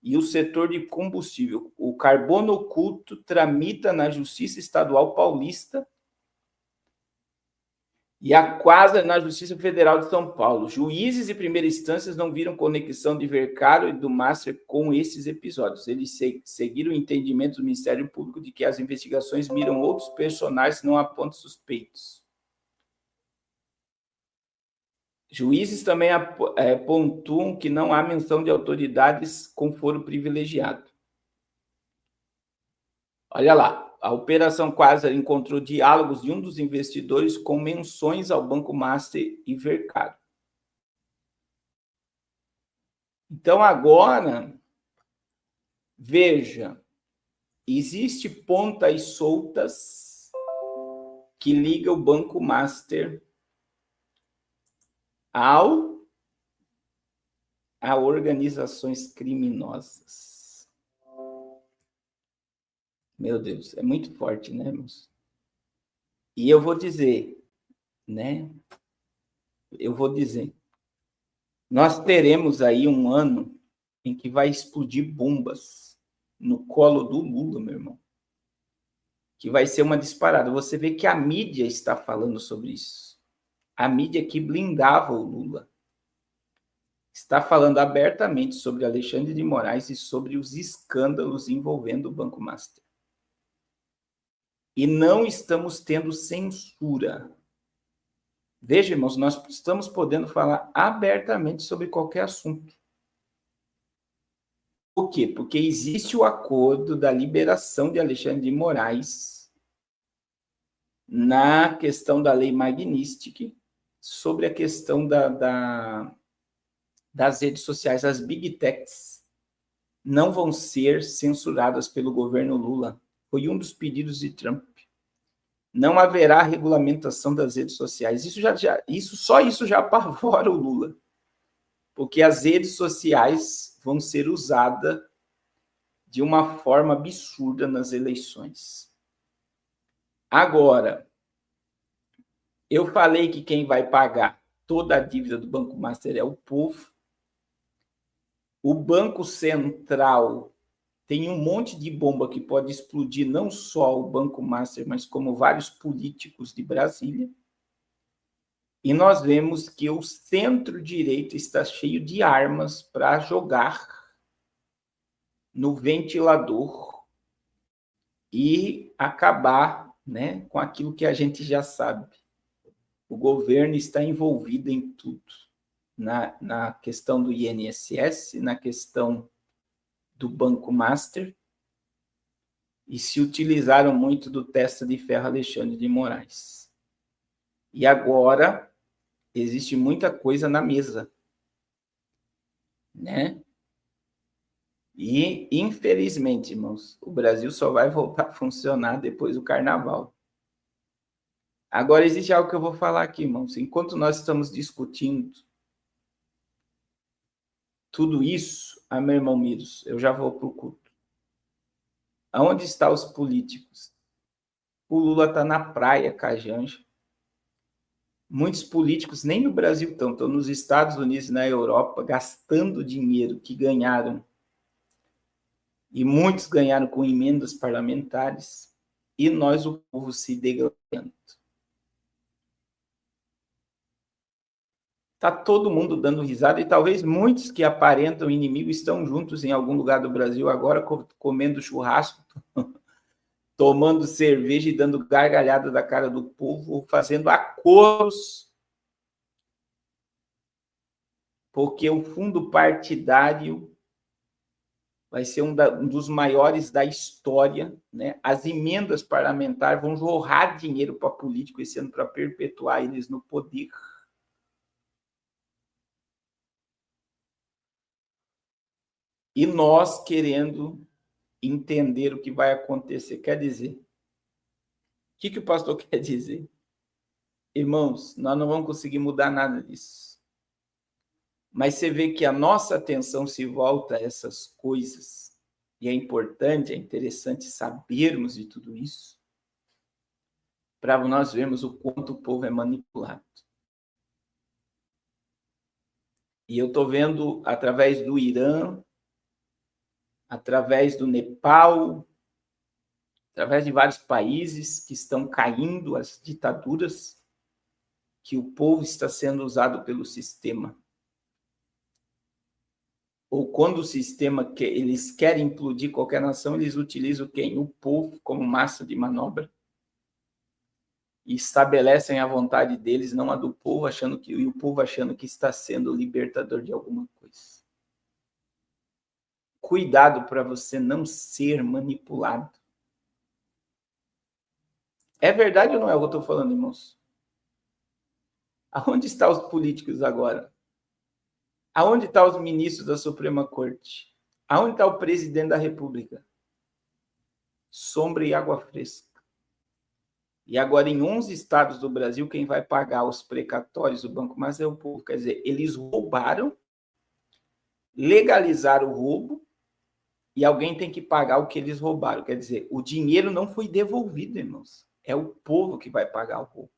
S1: e o setor de combustível. O carbono oculto tramita na Justiça Estadual Paulista e a Quasar na Justiça Federal de São Paulo. Juízes de primeira instância não viram conexão de Vercário e do Master com esses episódios. Eles seguiram o entendimento do Ministério Público de que as investigações miram outros personagens, não apontam suspeitos. Juízes também pontuam que não há menção de autoridades com foro privilegiado. Olha lá. A Operação Quasar encontrou diálogos de um dos investidores com menções ao Banco Master e Vercário. Então, agora, veja, existe pontas soltas que ligam o Banco Master a organizações criminosas. Meu Deus, é muito forte, né, irmãos? E eu vou dizer, né? Nós teremos aí um ano em que vai explodir bombas no colo do Lula, meu irmão. Que vai ser uma disparada. Você vê que a mídia está falando sobre isso. A mídia que blindava o Lula está falando abertamente sobre Alexandre de Moraes e sobre os escândalos envolvendo o Banco Master. E não estamos tendo censura. Veja, irmãos, nós estamos podendo falar abertamente sobre qualquer assunto. Por quê? Porque existe o acordo da liberação de Alexandre de Moraes na questão da lei Magnitsky, sobre a questão das redes sociais. As big techs não vão ser censuradas pelo governo Lula. Foi um dos pedidos de Trump. Não haverá regulamentação das redes sociais. Só isso já apavora o Lula. Porque as redes sociais vão ser usadas de uma forma absurda nas eleições. Agora, eu falei que quem vai pagar toda a dívida do Banco Master é o povo. O Banco Central tem um monte de bomba que pode explodir não só o Banco Master, mas como vários políticos de Brasília. E nós vemos que o centro-direita está cheio de armas para jogar no ventilador e acabar, né, com aquilo que a gente já sabe. O governo está envolvido em tudo. Na questão do INSS, na questão do Banco Master, e se utilizaram muito do testa de ferro Alexandre de Moraes. E agora existe muita coisa na mesa, né? E, infelizmente, irmãos, o Brasil só vai voltar a funcionar depois do carnaval. Agora, existe algo que eu vou falar aqui, irmãos. Enquanto nós estamos discutindo tudo isso, meu irmão Miros, eu já vou para o culto. Aonde estão os políticos? O Lula está na praia, Cajanja. Muitos políticos nem no Brasil estão nos Estados Unidos e na Europa, gastando dinheiro que ganharam. E muitos ganharam com emendas parlamentares. E nós, o povo, se degradando. Está todo mundo dando risada e talvez muitos que aparentam inimigo estão juntos em algum lugar do Brasil agora comendo churrasco, tomando cerveja e dando gargalhada da cara do povo, fazendo acordos, porque o fundo partidário vai ser um dos maiores da história, né? As emendas parlamentares vão jorrar dinheiro para político esse ano para perpetuar eles no poder. E nós querendo entender o que vai acontecer. Quer dizer, o que o pastor quer dizer? Irmãos, nós não vamos conseguir mudar nada disso. Mas você vê que a nossa atenção se volta a essas coisas. E é importante, é interessante sabermos de tudo isso, para nós vermos o quanto o povo é manipulado. E eu estou vendo, através do Irã, através do Nepal, através de vários países que estão caindo as ditaduras, que o povo está sendo usado pelo sistema. Ou quando o sistema, eles querem implodir qualquer nação, eles utilizam quem? O povo como massa de manobra. E estabelecem a vontade deles, não a do povo, e o povo achando que está sendo o libertador de alguma coisa. Cuidado para você não ser manipulado. É verdade ou não é o que eu estou falando, irmãos? Aonde estão os políticos agora? Aonde estão os ministros da Suprema Corte? Aonde está o presidente da República? Sombra e água fresca. E agora, em 11 estados do Brasil, quem vai pagar os precatórios do Banco Master é o povo. Quer dizer, eles roubaram, legalizaram o roubo, e alguém tem que pagar o que eles roubaram. Quer dizer, o dinheiro não foi devolvido, irmãos. É o povo que vai pagar o roubo.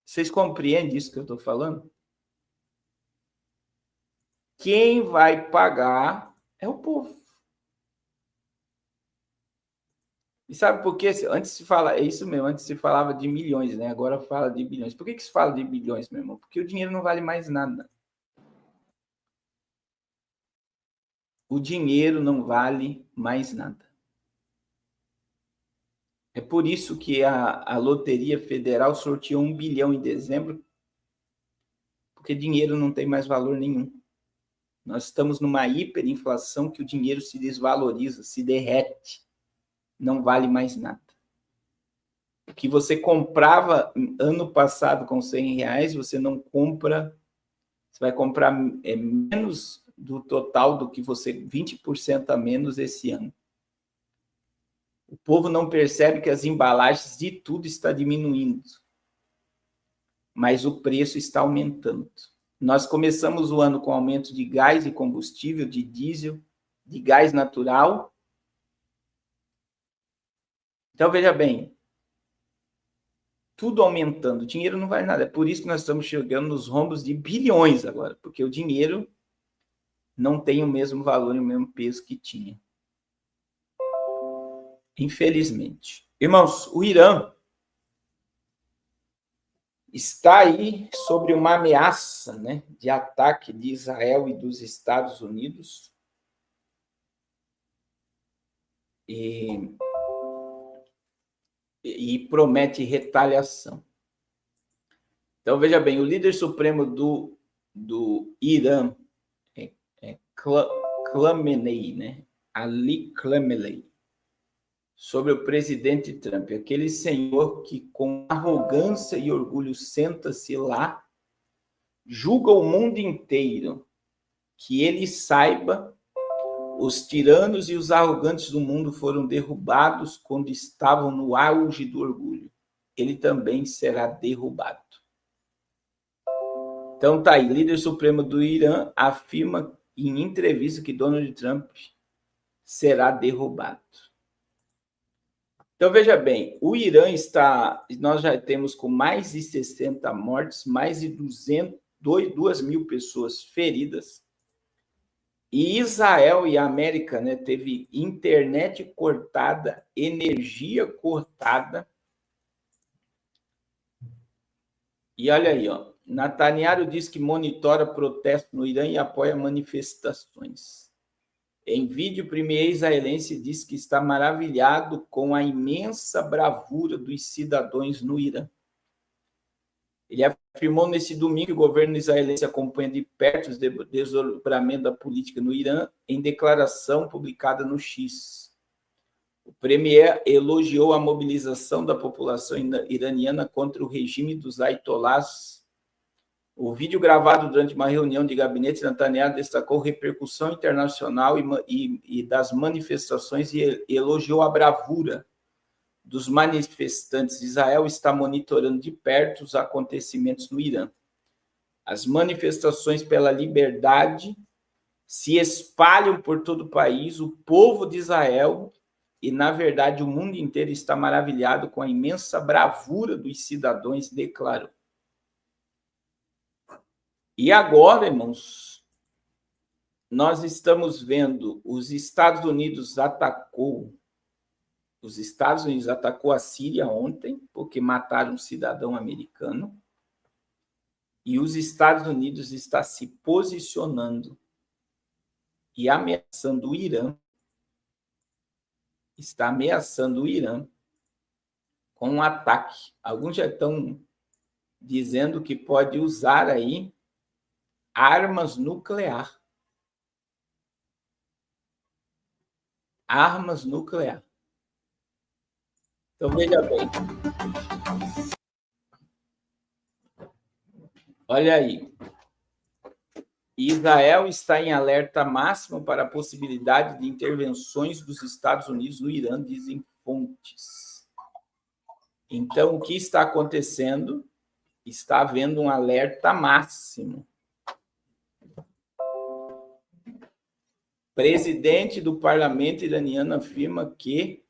S1: Vocês compreendem isso que eu estou falando? Quem vai pagar é o povo. E sabe por quê? Antes se fala, é isso mesmo, antes se falava de milhões, né? Agora fala de bilhões. Por que se fala de bilhões, meu irmão? Porque o dinheiro não vale mais nada. O dinheiro não vale mais nada. É por isso que a Loteria Federal sorteou 1 bilhão em dezembro, porque dinheiro não tem mais valor nenhum. Nós estamos numa hiperinflação que o dinheiro se desvaloriza, se derrete, não vale mais nada. O que você comprava ano passado com R$100, você não compra, você vai comprar menos do total do que você, 20% a menos esse ano. O povo não percebe que as embalagens de tudo está diminuindo, mas o preço está aumentando. Nós começamos o ano com aumento de gás e combustível, de diesel, de gás natural. Então, veja bem, tudo aumentando, o dinheiro não vale nada. É por isso que nós estamos chegando nos rombos de bilhões agora, porque o dinheiro não tem o mesmo valor e o mesmo peso que tinha. Infelizmente. Irmãos, o Irã está aí sobre uma ameaça, né, de ataque de Israel e dos Estados Unidos. E promete retaliação. Então, veja bem, o líder supremo do Irã é Khamenei, né? Ali Khamenei, sobre o presidente Trump, aquele senhor que, com arrogância e orgulho, senta-se lá, julga o mundo inteiro, que ele saiba, os tiranos e os arrogantes do mundo foram derrubados quando estavam no auge do orgulho. Ele também será derrubado. Então, tá aí, líder supremo do Irã afirma em entrevista que Donald Trump será derrubado. Então, veja bem, o Irã nós já temos com mais de 60 mortes, mais de 2 mil pessoas feridas. E Israel e a América, né, teve internet cortada, energia cortada. E olha aí, ó, Netanyahu diz que monitora protestos no Irã e apoia manifestações. Em vídeo, o premier israelense diz que está maravilhado com a imensa bravura dos cidadãos no Irã. Ele afirmou nesse domingo que o governo israelense acompanha de perto o desdobramento da política no Irã em declaração publicada no X. O premier elogiou a mobilização da população iraniana contra o regime dos ayatollahs. O vídeo gravado durante uma reunião de gabinete de Netanyahu destacou repercussão internacional e das manifestações e elogiou a bravura dos manifestantes. Israel está monitorando de perto os acontecimentos no Irã. As manifestações pela liberdade se espalham por todo o país. O povo de Israel e, na verdade, o mundo inteiro está maravilhado com a imensa bravura dos cidadãos, declarou. E agora, irmãos, nós estamos vendo os Estados Unidos atacou a Síria ontem, porque mataram um cidadão americano, e os Estados Unidos está se posicionando e ameaçando o Irã, com um ataque. Alguns já estão dizendo que pode usar aí armas nucleares. Armas nucleares. Então, veja bem. Olha aí. Israel está em alerta máximo para a possibilidade de intervenções dos Estados Unidos no Irã, dizem fontes. Então, o que está acontecendo? Está havendo um alerta máximo. Presidente do parlamento iraniano afirma que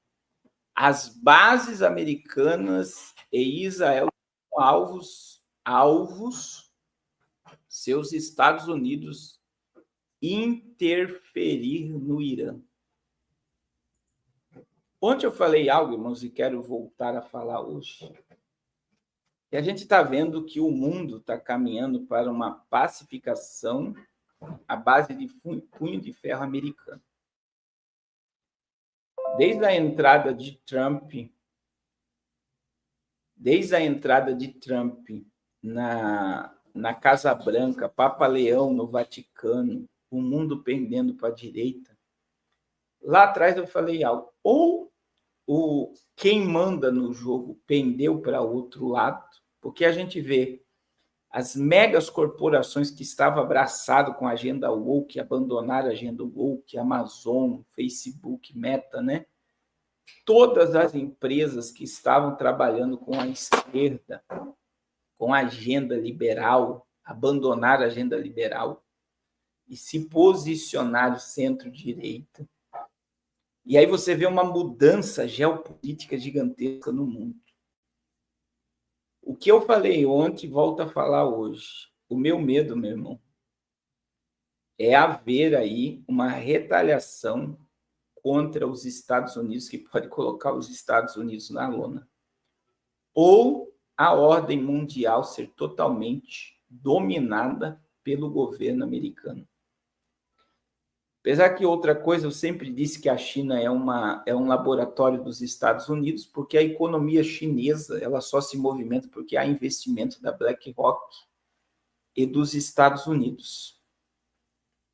S1: as bases americanas e Israel são alvos, seus Estados Unidos interferir no Irã. Ontem eu falei algo, irmãos, e quero voltar a falar hoje. E a gente está vendo que o mundo está caminhando para uma pacificação à base de punho de ferro americano. Desde a entrada de Trump na Casa Branca, Papa Leão no Vaticano, o mundo pendendo para a direita, lá atrás eu falei algo. Ou quem manda no jogo pendeu para outro lado, porque a gente vê as megas corporações que estavam abraçadas com a agenda woke, abandonaram a agenda woke, Amazon, Facebook, Meta, né? todas as empresas que estavam trabalhando com a esquerda, com a agenda liberal, abandonaram a agenda liberal e se posicionaram centro-direita. E aí você vê uma mudança geopolítica gigantesca no mundo. O que eu falei ontem, volto a falar hoje. O meu medo, meu irmão, é haver aí uma retaliação contra os Estados Unidos, que pode colocar os Estados Unidos na lona. Ou a ordem mundial ser totalmente dominada pelo governo americano. Apesar que outra coisa, eu sempre disse que a China é um laboratório dos Estados Unidos, porque a economia chinesa ela só se movimenta porque há investimento da BlackRock e dos Estados Unidos.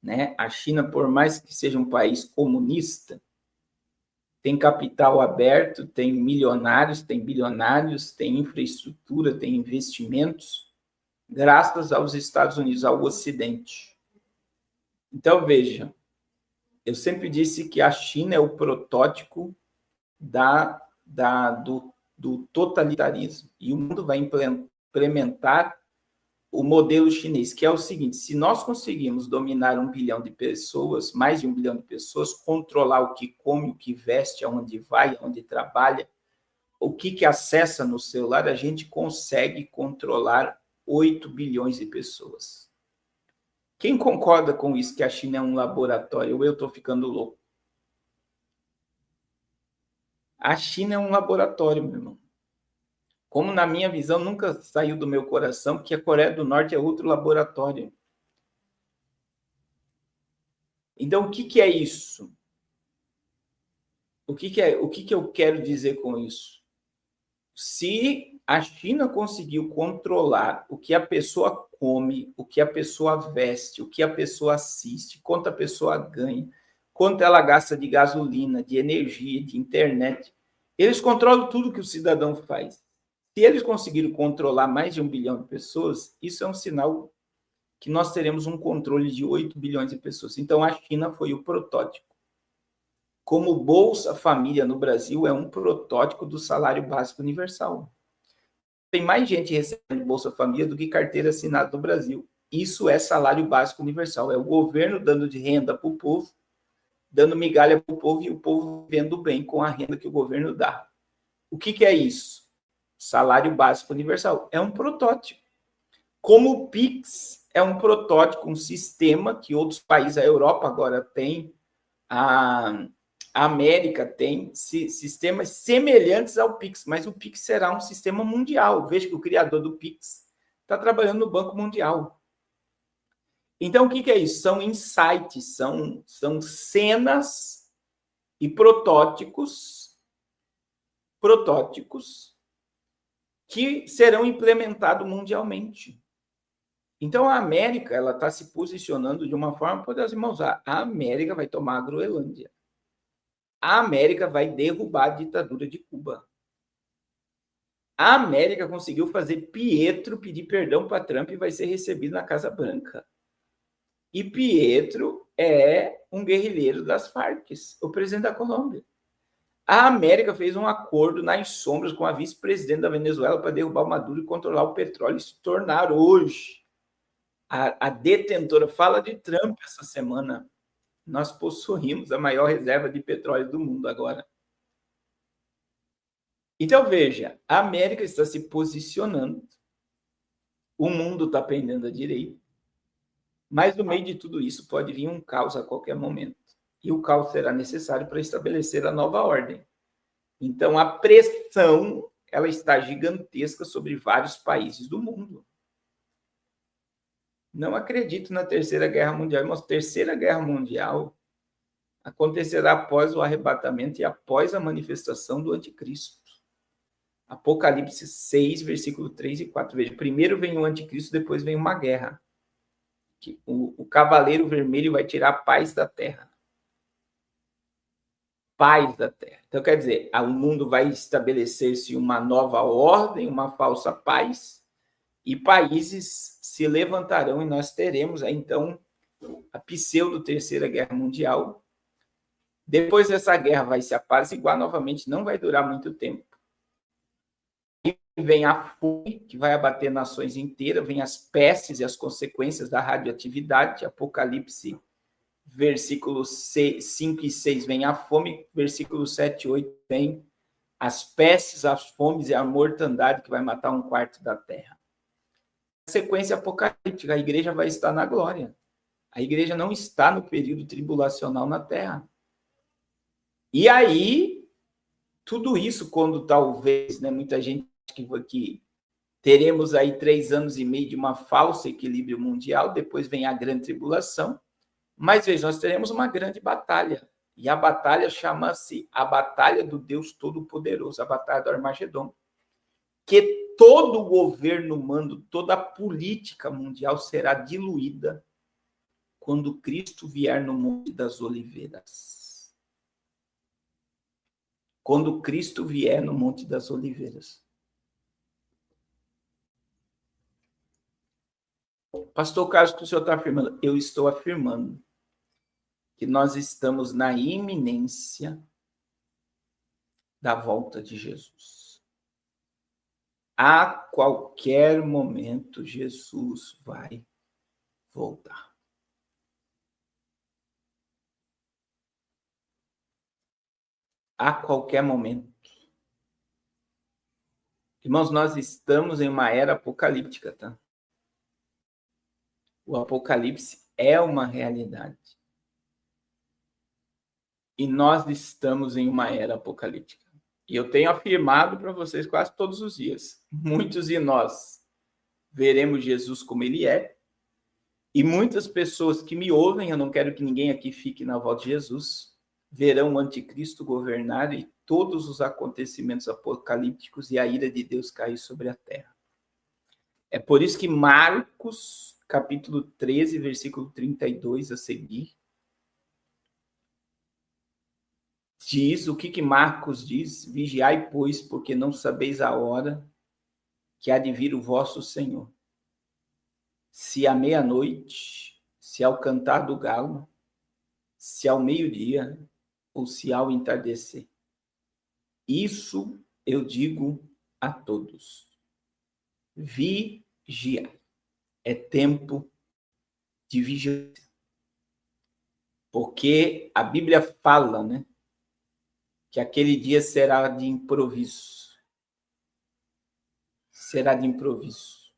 S1: Né? A China, por mais que seja um país comunista, tem capital aberto, tem milionários, tem bilionários, tem infraestrutura, tem investimentos, graças aos Estados Unidos, ao Ocidente. Então, veja, eu sempre disse que a China é o protótipo do totalitarismo. E o mundo vai implementar o modelo chinês, que é o seguinte: se nós conseguimos dominar 1 bilhão de pessoas, mais de 1 bilhão de pessoas, controlar o que come, o que veste, aonde vai, aonde trabalha, o que acessa no celular, a gente consegue controlar 8 bilhões de pessoas. Quem concorda com isso, que a China é um laboratório, ou eu estou ficando louco? A China é um laboratório, meu irmão. Como na minha visão nunca saiu do meu coração que a Coreia do Norte é outro laboratório. Então, o que é isso? O que eu quero dizer com isso? Se a China conseguiu controlar o que a pessoa come, o que a pessoa veste, o que a pessoa assiste, quanto a pessoa ganha, quanto ela gasta de gasolina, de energia, de internet, eles controlam tudo que o cidadão faz. Se eles conseguiram controlar mais de 1 bilhão de pessoas, isso é um sinal que nós teremos um controle de 8 bilhões de pessoas. Então, a China foi o protótipo. Como Bolsa Família no Brasil é um protótipo do salário básico universal. Tem mais gente recebendo Bolsa Família do que carteira assinada no Brasil. Isso é salário básico universal. É o governo dando de renda para o povo, dando migalha para o povo e o povo vivendo bem com a renda que o governo dá. O que é isso? Salário básico universal. É um protótipo. Como o PIX é um protótipo, um sistema que outros países, a Europa agora tem, a América tem sistemas semelhantes ao PIX, mas o PIX será um sistema mundial. Veja que o criador do PIX está trabalhando no Banco Mundial. Então, o que é isso? São insights, são cenas e protótipos que serão implementados mundialmente. Então, a América ela está se posicionando de uma forma, podemos usar, a América vai tomar a Groenlândia. A América vai derrubar a ditadura de Cuba. A América conseguiu fazer Pietro pedir perdão para Trump e vai ser recebido na Casa Branca. E Pietro é um guerrilheiro das Farc, o presidente da Colômbia. A América fez um acordo nas sombras com a vice-presidente da Venezuela para derrubar o Maduro e controlar o petróleo e se tornar hoje a detentora. Fala de Trump essa semana. Nós possuímos a maior reserva de petróleo do mundo agora. Então, veja, a América está se posicionando, o mundo está pendendo à direita, mas no meio de tudo isso pode vir um caos a qualquer momento. E o caos será necessário para estabelecer a nova ordem. Então, a pressão ela está gigantesca sobre vários países do mundo. Não acredito na Terceira Guerra Mundial, mas a Terceira Guerra Mundial acontecerá após o arrebatamento e após a manifestação do anticristo. Apocalipse 6, versículo 3 e 4. Veja, primeiro vem o anticristo, depois vem uma guerra. O cavaleiro vermelho vai tirar a paz da terra. Paz da terra. Então, quer dizer, o mundo vai estabelecer-se uma nova ordem, uma falsa paz, e países se levantarão e nós teremos, então, a pseudo-terceira guerra mundial, Depois dessa guerra vai se apaziguar novamente, não vai durar muito tempo. E vem a fome, que vai abater nações inteiras, vem as pestes e as consequências da radioatividade. Apocalipse, versículos 5 e 6 vem a fome, versículos 7 e 8 vem as pestes, as fomes e a mortandade, que vai matar 1/4 da terra. Sequência apocalíptica, a igreja vai estar na glória. A igreja não está no período tribulacional na terra. E aí, tudo isso, quando talvez, né, muita gente que teremos aí 3 anos e meio de uma falsa equilíbrio mundial, depois vem a grande tribulação, mas veja, nós teremos uma grande batalha. E a batalha chama-se a Batalha do Deus Todo-Poderoso, a Batalha do Armagedon. Que todo o governo humano, toda a política mundial será diluída quando Cristo vier no Monte das Oliveiras. Quando Cristo vier no Monte das Oliveiras. Pastor Carlos, o que o senhor está afirmando? Eu estou afirmando que nós estamos na iminência da volta de Jesus. A qualquer momento, Jesus vai voltar. A qualquer momento. Irmãos, nós estamos em uma era apocalíptica, tá? O Apocalipse é uma realidade. E nós estamos em uma era apocalíptica. E eu tenho afirmado para vocês quase todos os dias. Muitos de nós veremos Jesus como ele é. E muitas pessoas que me ouvem, eu não quero que ninguém aqui fique na volta de Jesus, verão o anticristo governar e todos os acontecimentos apocalípticos e a ira de Deus cair sobre a terra. É por isso que Marcos, capítulo 13, versículo 32 a seguir, diz, o que Marcos diz? Vigiai, pois, porque não sabeis a hora que há de vir o vosso Senhor. Se à meia-noite, se ao cantar do galo, se ao meio-dia, ou se ao entardecer. Isso eu digo a todos. Vigiai. É tempo de vigilância. Porque a Bíblia fala, né? Que aquele dia será de improviso. Será de improviso.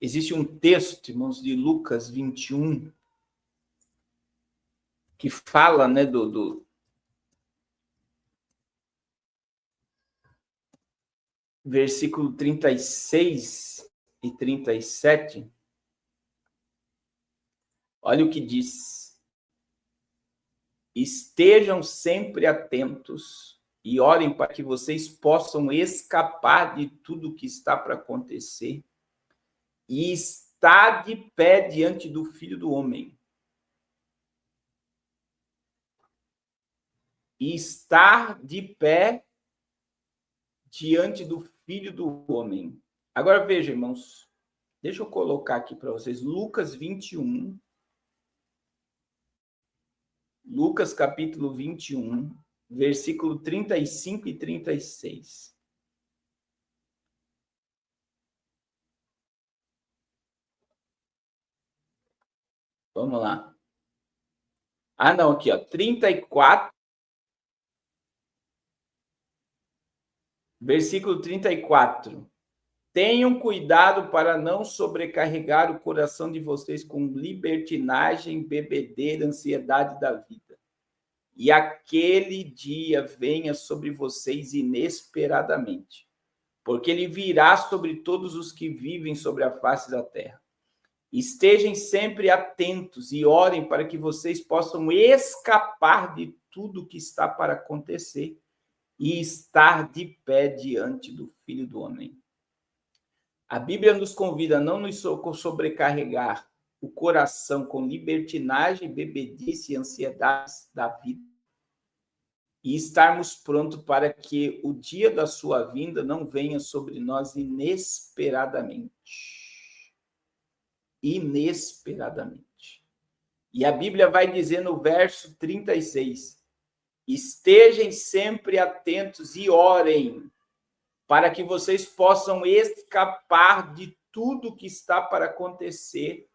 S1: Existe um texto, irmãos, de Lucas 21, que fala, né, do versículo 36 e 37. Olha o que diz. Estejam sempre atentos e orem para que vocês possam escapar de tudo que está para acontecer e estar de pé diante do Filho do Homem. E estar de pé diante do Filho do Homem. Agora veja, irmãos, deixa eu colocar aqui para vocês, Lucas 21, Lucas capítulo 21, versículo 35 e 36. Vamos lá. Ah, não, aqui, ó, 34, versículo 34. Tenham cuidado para não sobrecarregar o coração de vocês com libertinagem, bebedeira, ansiedade da vida. E aquele dia venha sobre vocês inesperadamente, porque ele virá sobre todos os que vivem sobre a face da terra. Estejam sempre atentos e orem para que vocês possam escapar de tudo que está para acontecer e estar de pé diante do Filho do Homem. A Bíblia nos convida a não nos sobrecarregar o coração com libertinagem, bebedice e ansiedades da vida e estarmos prontos para que o dia da sua vinda não venha sobre nós inesperadamente. Inesperadamente. E a Bíblia vai dizer no verso 36, estejam sempre atentos e orem, para que vocês possam escapar de tudo que está para acontecer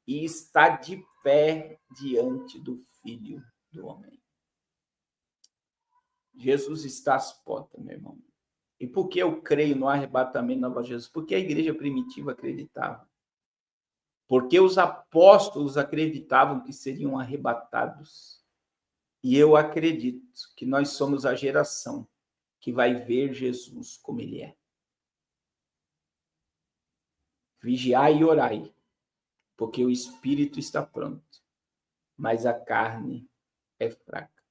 S1: e estar de pé diante do Filho do Homem. Jesus está às portas, meu irmão. E por que eu creio no arrebatamento da nova Jesus? Porque a igreja primitiva acreditava. Porque os apóstolos acreditavam que seriam arrebatados. E eu acredito que nós somos a geração que vai ver Jesus como ele é. Vigiai e orai, porque o espírito está pronto, mas a carne é fraca.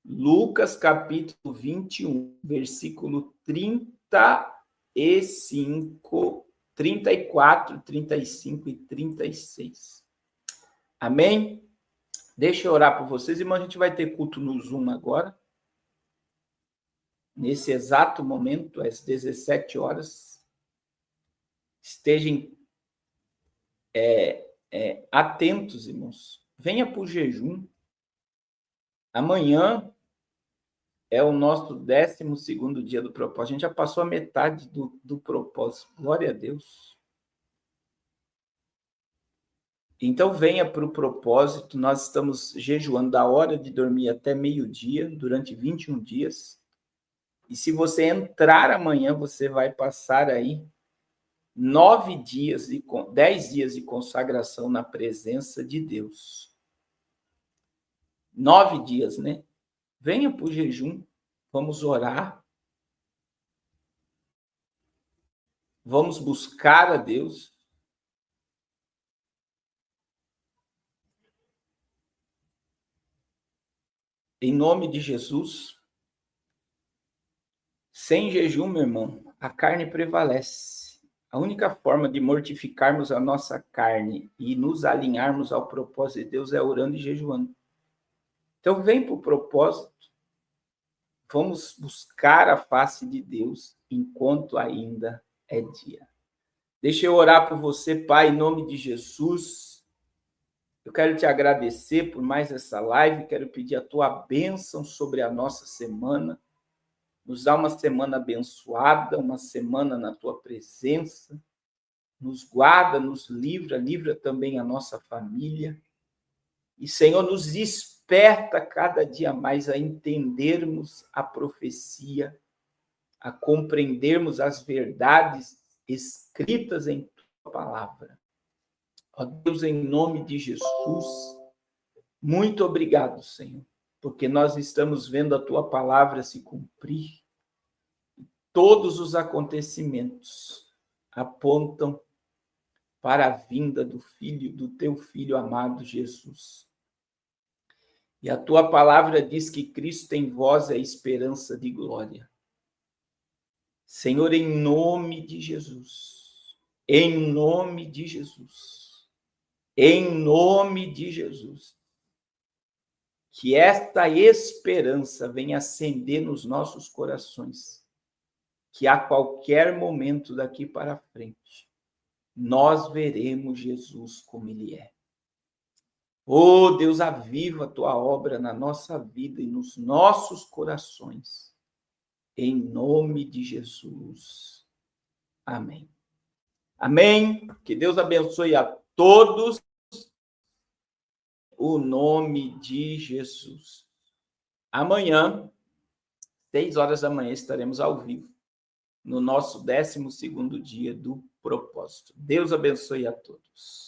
S1: Lucas capítulo 21, versículo 35, 34, 35 e 36. Amém? Deixa eu orar por vocês, irmão. A gente vai ter culto no Zoom agora. Nesse exato momento, às 17 horas. Estejam atentos, irmãos. Venha para o jejum. Amanhã é o nosso 12º dia do propósito. A gente já passou a metade do propósito. Glória a Deus. Então, venha para o propósito. Nós estamos jejuando da hora de dormir até meio-dia, durante 21 dias. E se você entrar amanhã, você vai passar aí 10 dias de consagração na presença de Deus. 9 dias, né? Venha para o jejum, vamos orar, vamos buscar a Deus. Em nome de Jesus. Sem jejum, meu irmão, a carne prevalece. A única forma de mortificarmos a nossa carne e nos alinharmos ao propósito de Deus é orando e jejuando. Então, vem para o propósito. Vamos buscar a face de Deus enquanto ainda é dia. Deixa eu orar por você, Pai, em nome de Jesus. Eu quero te agradecer por mais essa live. Quero pedir a tua bênção sobre a nossa semana. Nos dá uma semana abençoada, uma semana na tua presença. Nos guarda, nos livra também a nossa família. E, Senhor, nos desperta cada dia mais a entendermos a profecia, a compreendermos as verdades escritas em tua palavra. Ó Deus, em nome de Jesus, muito obrigado, Senhor, porque nós estamos vendo a tua palavra se cumprir. Todos os acontecimentos apontam para a vinda do teu Filho amado Jesus. E a tua palavra diz que Cristo em vós é a esperança de glória. Senhor, em nome de Jesus, em nome de Jesus, em nome de Jesus, que esta esperança venha acender nos nossos corações, que a qualquer momento daqui para frente, nós veremos Jesus como ele é. Oh, Deus, aviva a tua obra na nossa vida e nos nossos corações. Em nome de Jesus. Amém. Amém. Que Deus abençoe a todos. O nome de Jesus. Amanhã, 6 horas da manhã, estaremos ao vivo no nosso 12º dia do propósito. Deus abençoe a todos.